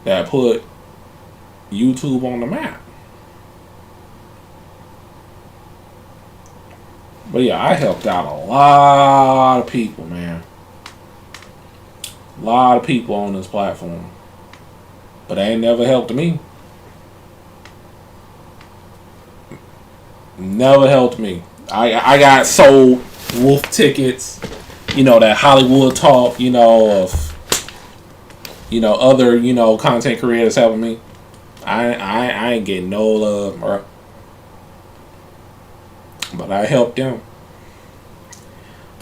that put YouTube on the map. But yeah, I helped out a lot of people, man. A lot of people on this platform. But they ain't never helped me. Never helped me. I got sold wolf tickets, you know, that Hollywood talk, you know, of, you know, other, you know, content creators helping me. I ain't getting no love, bro. But I helped them.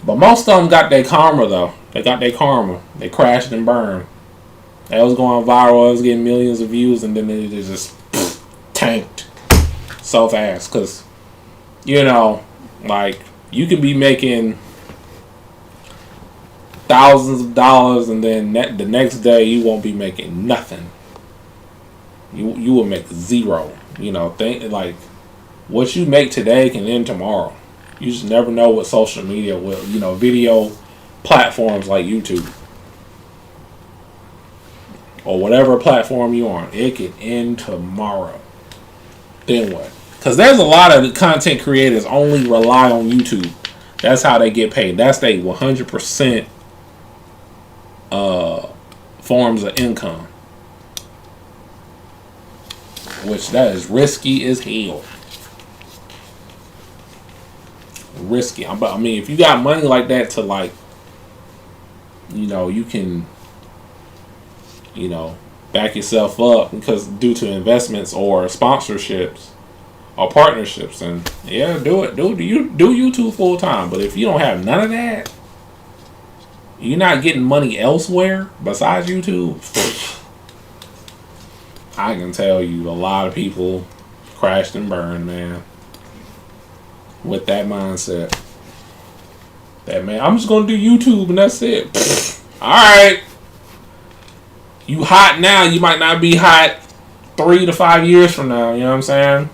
But most of them got their karma, though. They got their karma. They crashed and burned. They was going viral. I was getting millions of views, and then they just tanked so fast. Because, you know, like, you can be making thousands of dollars, and then the next day you won't be making nothing. You will make zero. You know, like, what you make today can end tomorrow. You just never know what social media will, you know, video platforms like YouTube or whatever platform you're on, it can end tomorrow. Then what? Because there's a lot of content creators only rely on YouTube. That's how they get paid. That's their 100% forms of income. Which that is risky as hell. Risky. I mean, if you got money like that to, like, you know, you can, you know, back yourself up because due to investments or sponsorships or partnerships, and yeah, do it. Do YouTube full time. But if you don't have none of that, you're not getting money elsewhere besides YouTube. I can tell you a lot of people crashed and burned, man. With that mindset. That, man, I'm just going to do YouTube and that's it. Alright. You hot now, you might not be hot 3 to 5 years from now, you know what I'm saying?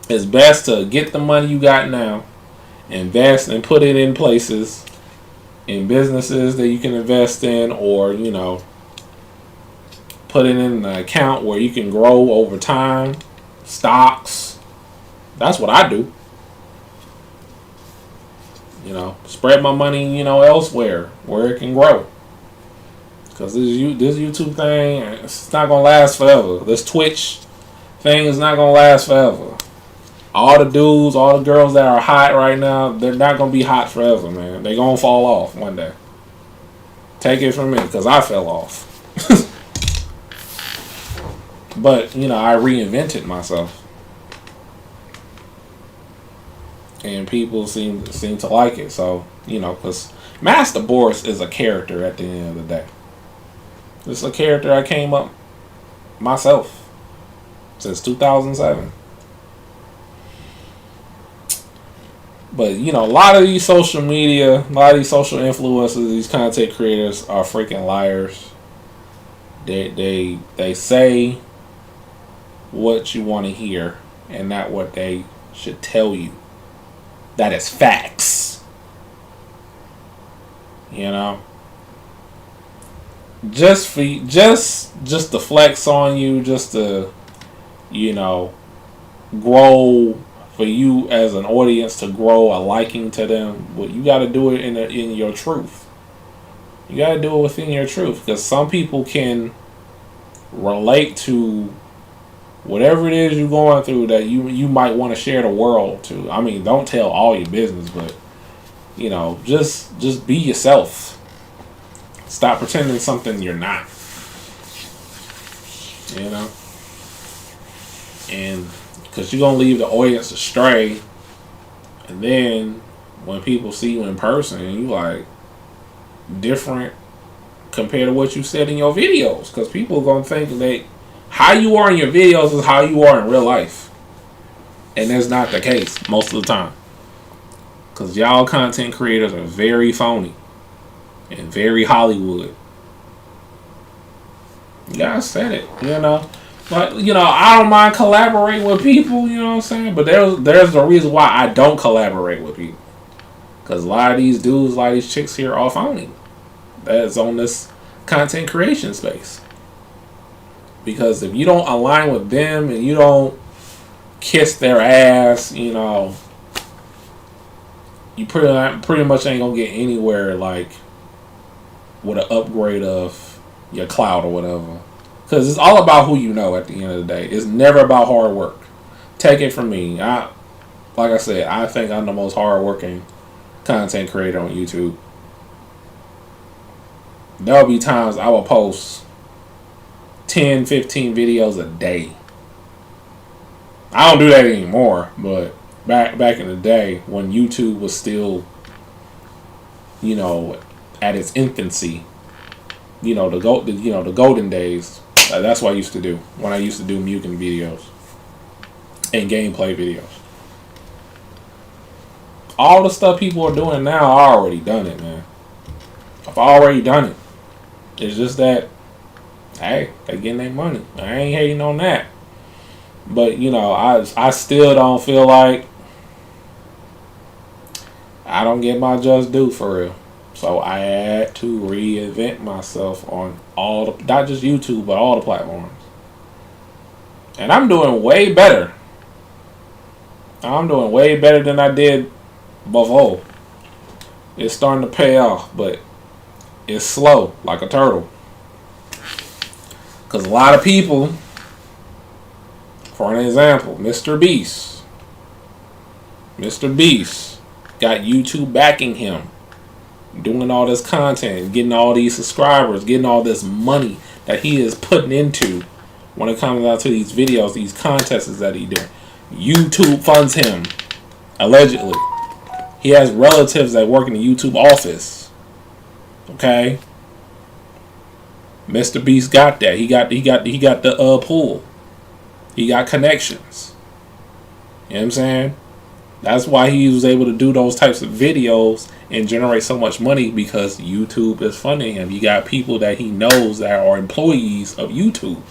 It's best to get the money you got now, invest and put it in places, in businesses that you can invest in, or, you know, put it in an account where you can grow over time, stocks. That's what I do. You know, spread my money, you know, elsewhere where it can grow. Because this YouTube thing, it's not going to last forever. This Twitch thing is not going to last forever. All the dudes, all the girls that are hot right now, they're not going to be hot forever, man. They're going to fall off one day. Take it from me, because I fell off. But, you know, I reinvented myself. And people seem to like it. So, you know, because MasterBoris is a character at the end of the day. It's a character I came up myself since 2007. But, you know, a lot of these social media, a lot of these social influencers, these content creators are freaking liars. They say what you want to hear and not what they should tell you. That is facts. You know, just to flex on you, just to, you know, grow, for you as an audience to grow a liking to them. But you got to do it in your truth. You gotta do it within your truth, because some people can relate to whatever it is you're going through that you might want to share the world to. I mean, don't tell all your business, but you know, just be yourself. Stop pretending something you're not. You know, and because you're gonna leave the audience astray, and then when people see you in person, you like different compared to what you said in your videos, because people are gonna think that how you are in your videos is how you are in real life, and that's not the case most of the time, because y'all content creators are very phony and very Hollywood. Yeah, I said it, you know. But, you know, I don't mind collaborating with people, you know what I'm saying? But there's a reason why I don't collaborate with people. Because a lot of these dudes, a lot of these chicks here are phony. That's on this content creation space. Because if you don't align with them and you don't kiss their ass, you know, you pretty much ain't going to get anywhere, like, with an upgrade of your clout or whatever. Because it's all about who you know at the end of the day. It's never about hard work. Take it from me. Like I said, I think I'm the most hardworking content creator on YouTube. There'll be times I will post 10, 15 videos a day. I don't do that anymore, but back in the day when YouTube was still, you know, at its infancy, you know, the golden days. That's what I used to do when I used to do Mugen videos and gameplay videos. All the stuff people are doing now, I already done it, man. I've already done it. It's just that, hey, they getting their money. I ain't hating on that. But, you know, I still don't feel like I don't get my just due for real. So I had to reinvent myself on all the, not just YouTube, but all the platforms. And I'm doing way better. I'm doing way better than I did before. It's starting to pay off, but it's slow, like a turtle. Because a lot of people, for an example, Mr. Beast got YouTube backing him, doing all this content, getting all these subscribers, getting all this money that he is putting into when it comes out to these videos, these contests that he doing. YouTube funds him, allegedly. He has relatives that work in the YouTube office. Okay, Mr. Beast got that. He got the pull. He got connections. You know what I'm saying? That's why he was able to do those types of videos and generate so much money, because YouTube is funding him. You got people that he knows that are employees of YouTube,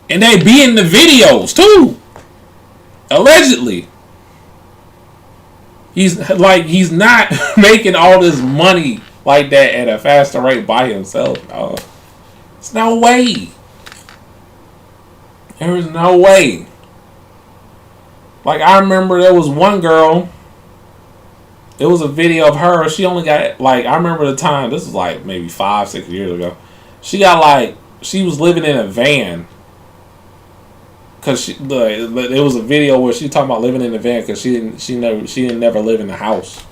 and they be in the videos too. Allegedly. He's not making all this money like that at a faster rate by himself. There's no way. There is no way. Like, I remember there was one girl, it was a video of her, she only got, like, I remember the time, this was like maybe 5-6 years ago, she was living in a van, because it was a video where she talking about living in a van because she didn't never live in the house,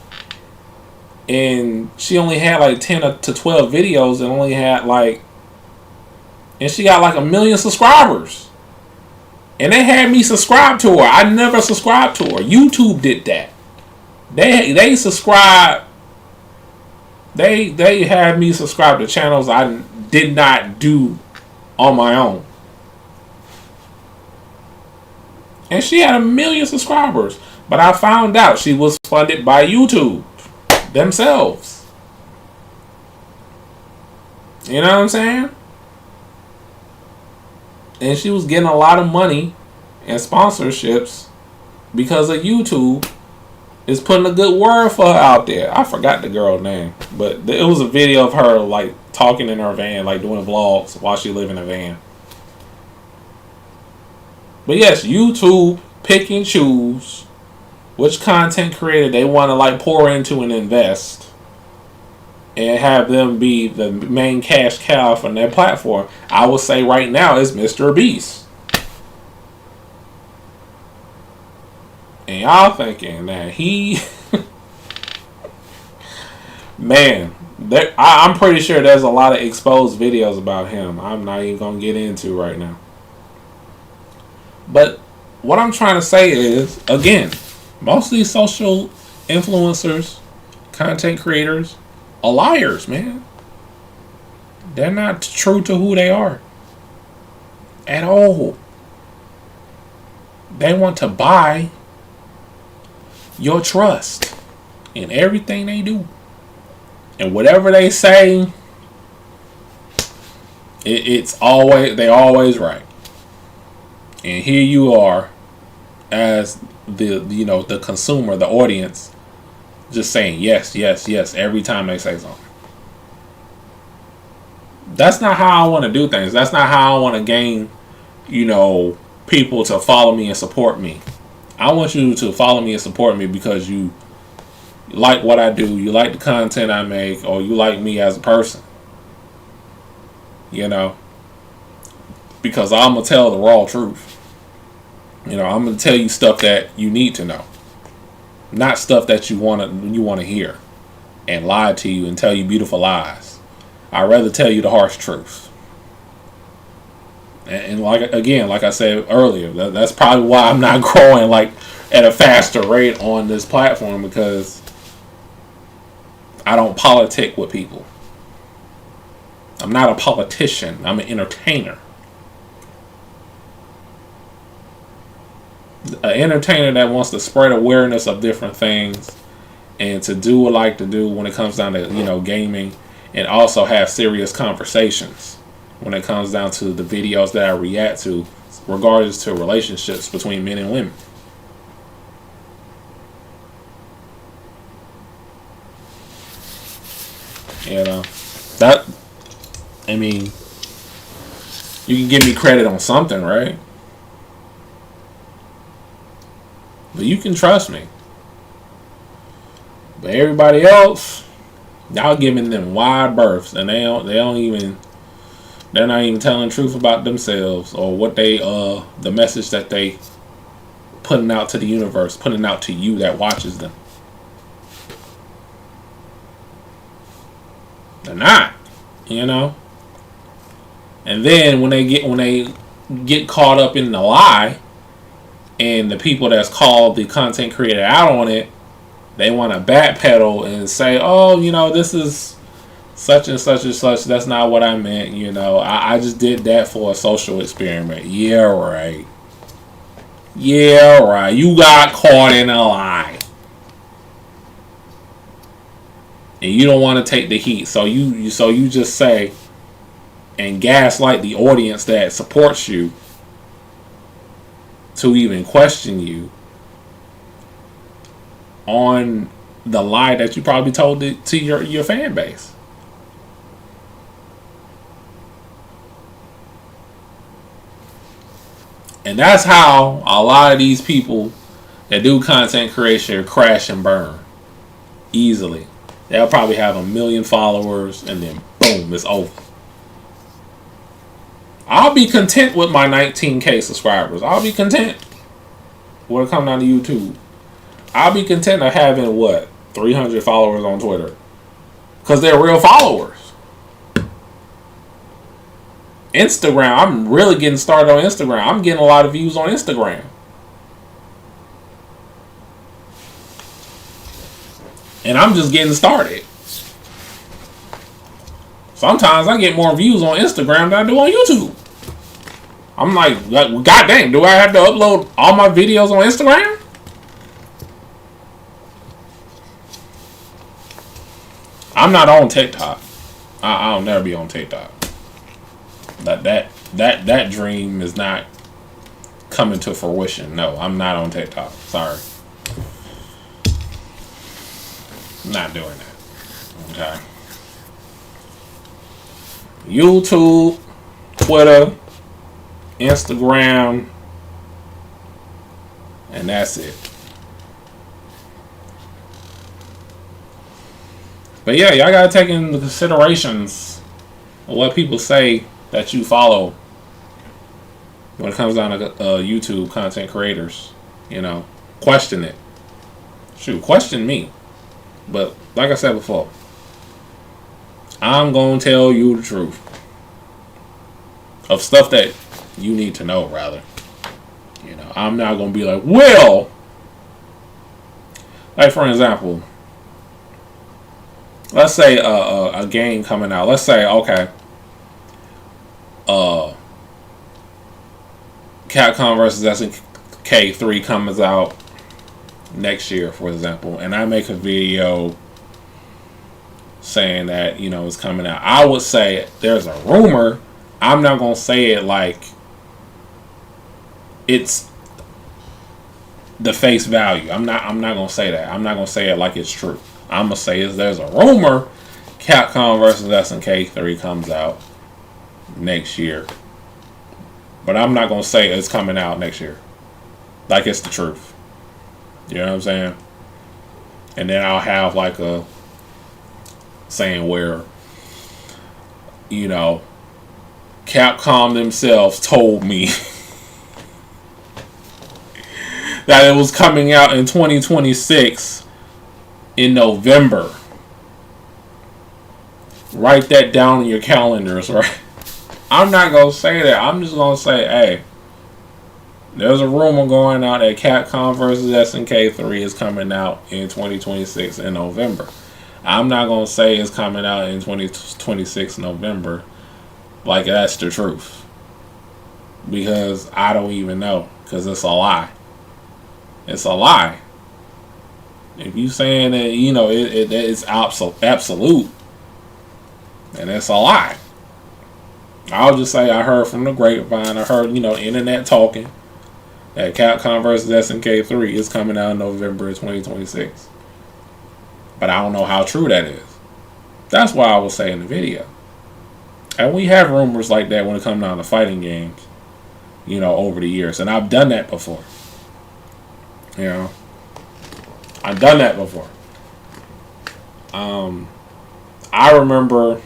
and she only had like 10 to 12 videos, and only had and she got like 1 million subscribers. And they had me subscribe to her. I never subscribed to her. YouTube did that. They subscribed. They had me subscribe to channels I did not do on my own. And she had 1 million subscribers. But I found out she was funded by YouTube themselves. You know what I'm saying? And she was getting a lot of money and sponsorships because of YouTube is putting a good word for her out there. I forgot the girl's name, but it was a video of her like talking in her van, like doing vlogs while she lived in a van. But yes, YouTube pick and choose which content creator they want to like pour into and invest. and have them be the main cash cow from their platform, I would say right now is Mr. Beast. And y'all thinking that he, man, I'm pretty sure there's a lot of exposed videos about him. I'm not even gonna get into right now. But what I'm trying to say is, again, most of these social influencers, content creators, are liars, man. They're not true to who they are at all. They want to buy your trust in everything they do. And whatever they say, they're always right. And here you are as the consumer, the audience, just saying yes, yes, yes every time they say something. That's not how I want to do things. That's not how I want to gain, people to follow me and support me. I want you to follow me and support me because you like what I do, you like the content I make, or you like me as a person. Because I'm going to tell the raw truth. I'm going to tell you stuff that you need to know. Not stuff that you want to hear and lie to you and tell you beautiful lies. I'd rather tell you the harsh truth. And like I said earlier, that's probably why I'm not growing at a faster rate on this platform, because I don't politic with people. I'm not a politician. I'm an entertainer. An entertainer that wants to spread awareness of different things and to do what I like to do when it comes down to gaming, and also have serious conversations when it comes down to the videos that I react to, regardless to relationships between men and women. You can give me credit on something, right? But you can trust me. But everybody else, y'all giving them wide berths, and they're not even telling the truth about themselves or what the message that they putting out to the universe, putting out to you that watches them. They're not, And then when they get caught up in the lie, and the people that's called the content creator out on it, they want to backpedal and say, oh, this is such and such and such. That's not what I meant. I just did that for a social experiment. Yeah, right. Yeah, right. You got caught in a lie. And you don't want to take the heat. So you just say and gaslight the audience that supports you to even question you on the lie that you probably told to your fan base. And that's how a lot of these people that do content creation crash and burn easily. They'll probably have 1 million followers, and then boom, it's over. I'll be content with my 19K subscribers. I'll be content when it comes down to YouTube. I'll be content of having 300 followers on Twitter, because they're real followers. Instagram, I'm really getting started on Instagram. I'm getting a lot of views on Instagram. And I'm just getting started. Sometimes I get more views on Instagram than I do on YouTube. I'm like, God dang, do I have to upload all my videos on Instagram? I'm not on TikTok. I'll never be on TikTok. That dream is not coming to fruition. No, I'm not on TikTok. Sorry. I'm not doing that. Okay. YouTube, Twitter, Instagram, and that's it. But yeah, y'all gotta take into considerations of what people say that you follow when it comes down to YouTube content creators. You know, question it. Shoot, question me. But like I said before, I'm gonna tell you the truth of stuff that you need to know. Rather, you know, I'm not gonna be like, well, like for example, let's say a game coming out. Let's say, okay, Capcom versus SNK 3 comes out next year, for example, and I make a video saying that, you know, it's coming out. I would say there's a rumor. I'm not gonna say it like it's the face value. I'm not gonna say that. I'm not gonna say it like it's true. I'm gonna say there's a rumor Capcom versus SNK 3 comes out next year. But I'm not gonna say it's coming out next year like it's the truth. You know what I'm saying? And then I'll have like a saying where, you know, Capcom themselves told me that it was coming out in 2026 in November. Write that down in your calendars, right? I'm not going to say that. I'm just going to say, hey, there's a rumor going out that Capcom vs. SNK 3 is coming out in 2026 in November. I'm not going to say it's coming out in 2026 November like that's the truth. Because I don't even know. Because it's a lie. It's a lie. If you saying that, you know, it's absolute, then it's a lie. I'll just say I heard from the grapevine. I heard, you know, internet talking that Capcom vs. SNK 3 is coming out in November 2026. But I don't know how true that is. That's why I will say in the video. And we have rumors like that when it comes down to fighting games, you know, over the years. And I've done that before. You know, I've done that before. I remember,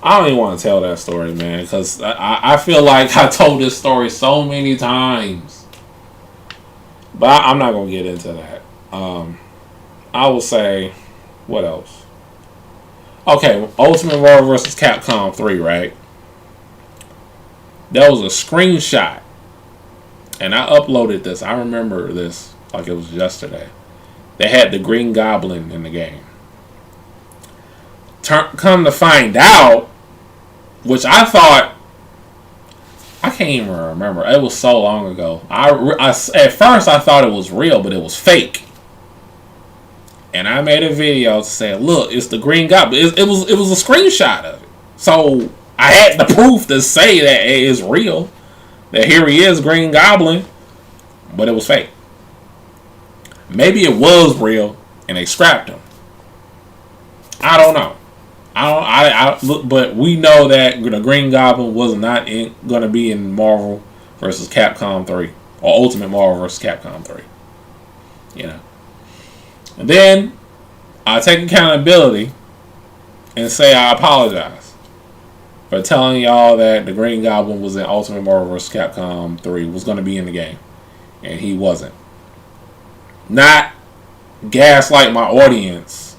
I don't even want to tell that story, man, because I feel like I told this story so many times. But I'm not going to get into that. I will say, what else? Okay, Ultimate Marvel vs. Capcom 3, right? There was a screenshot. And I uploaded this. I remember this like it was yesterday. They had the Green Goblin in the game. Come to find out, which I thought, I can't even remember. It was so long ago. At first I thought it was real, but it was fake. And I made a video to say, look, it's the Green Goblin. It was a screenshot of it. So I had the proof to say that it is real. That here he is, Green Goblin. But it was fake. Maybe it was real and they scrapped him. I don't know. But we know that the Green Goblin was not going to be in Marvel vs. Capcom 3. Or Ultimate Marvel vs. Capcom 3. You know. And then I take accountability and say I apologize for telling y'all that the Green Goblin was in Ultimate Marvel vs. Capcom 3, was going to be in the game. And he wasn't. Not gaslight my audience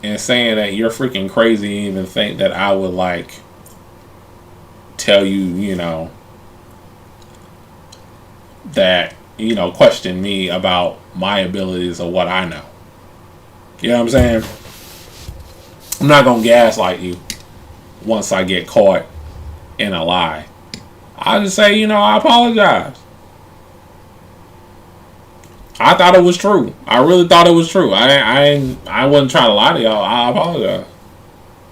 and saying that you're freaking crazy and even think that I would like tell you, you know, that, you know, question me about my abilities or what I know. You know what I'm saying? I'm not going to gaslight you once I get caught in a lie. I just say, you know, I apologize. I thought it was true. I really thought it was true. I wasn't trying to lie to y'all. I apologize.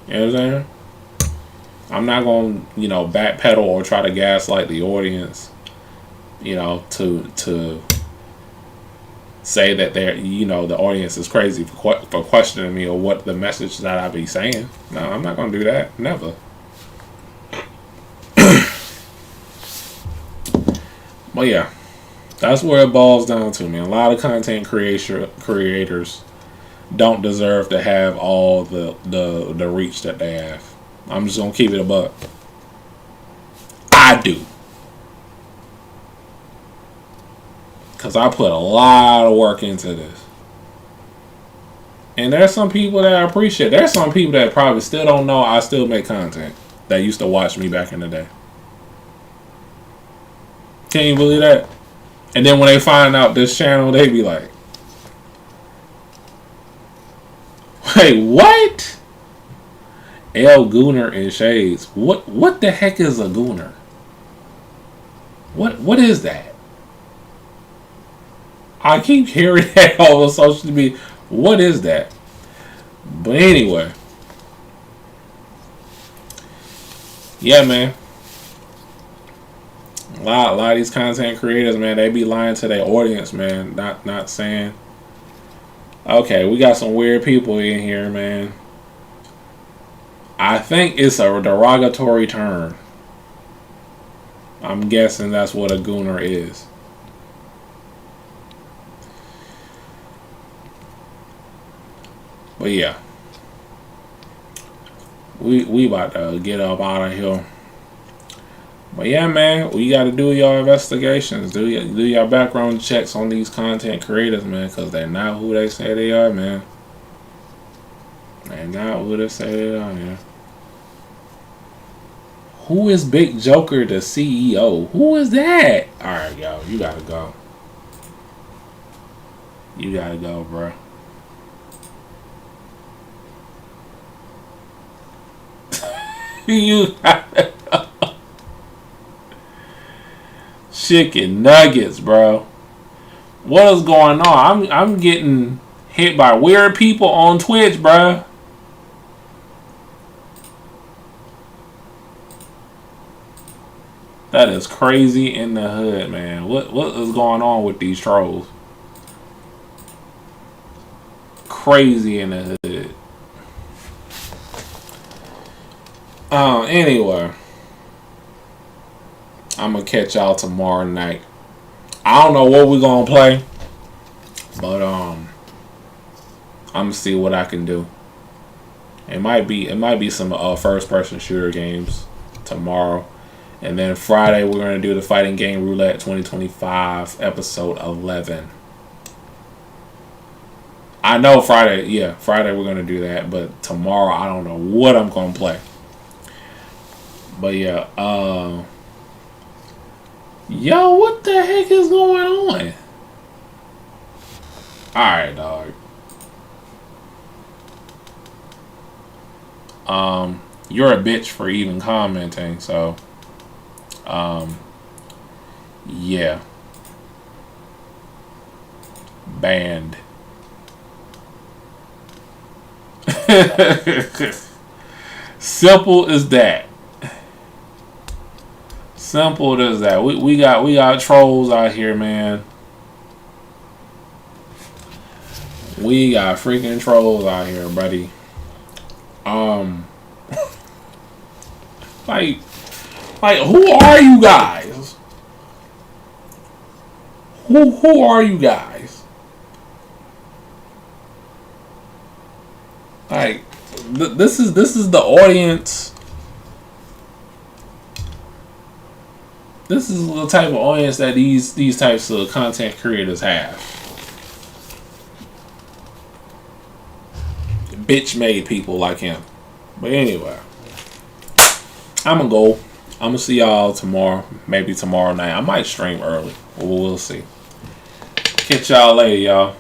You know what I'm saying? I'm not going to, you know, backpedal or try to gaslight the audience, you know, to say that they're, you know, the audience is crazy for questioning me or what the message that I be saying. No, I'm not going to do that. Never. But yeah, that's where it boils down to, man. A lot of content creators don't deserve to have all the reach that they have. I'm just gonna keep it a buck. I do. Because I put a lot of work into this. And there's some people that I appreciate. There's some people that probably still don't know I still make content that used to watch me back in the day. Can you believe that? And then when they find out this channel, they be like, wait, what? L Gooner in Shades. What the heck is a Gooner? What is that? I keep hearing that on social media. What is that? But anyway. Yeah, man. A lot of these content creators, man, they be lying to their audience, man. Not saying. Okay, we got some weird people in here, man. I think it's a derogatory term. I'm guessing that's what a gooner is. But yeah. We about to get up out of here. But yeah, man, we got to do your investigations. Do your background checks on these content creators, man, because they're not who they say they are, man. They're not who they say they are, man. Who is Big Joker, the CEO? Who is that? Alright, yo, you gotta go. You gotta go, bro. You gotta go. Chicken nuggets, bro. What is going on? I'm getting hit by weird people on Twitch, bro. That is crazy in the hood, man. What is going on with these trolls? Crazy in the hood. Anyway. I'm gonna catch y'all tomorrow night. I don't know what we're gonna play, but I'm gonna see what I can do. It might be some first person shooter games tomorrow. And then Friday, we're going to do the Fighting Game Roulette 2025, episode 11. I know Friday, Friday we're going to do that. But tomorrow, I don't know what I'm going to play. But yeah, yo, what the heck is going on? Alright, dog. You're a bitch for even commenting, so... yeah. Banned. Simple as that. Simple as that. We got trolls out here, man. We got freaking trolls out here, buddy. Like, who are you guys? Who are you guys? Like, this is the audience. This is the type of audience that these types of content creators have. Bitch made people like him. But anyway, I'm gonna go. I'm gonna see y'all tomorrow. Maybe tomorrow night. I might stream early. We'll see. Catch y'all later, y'all.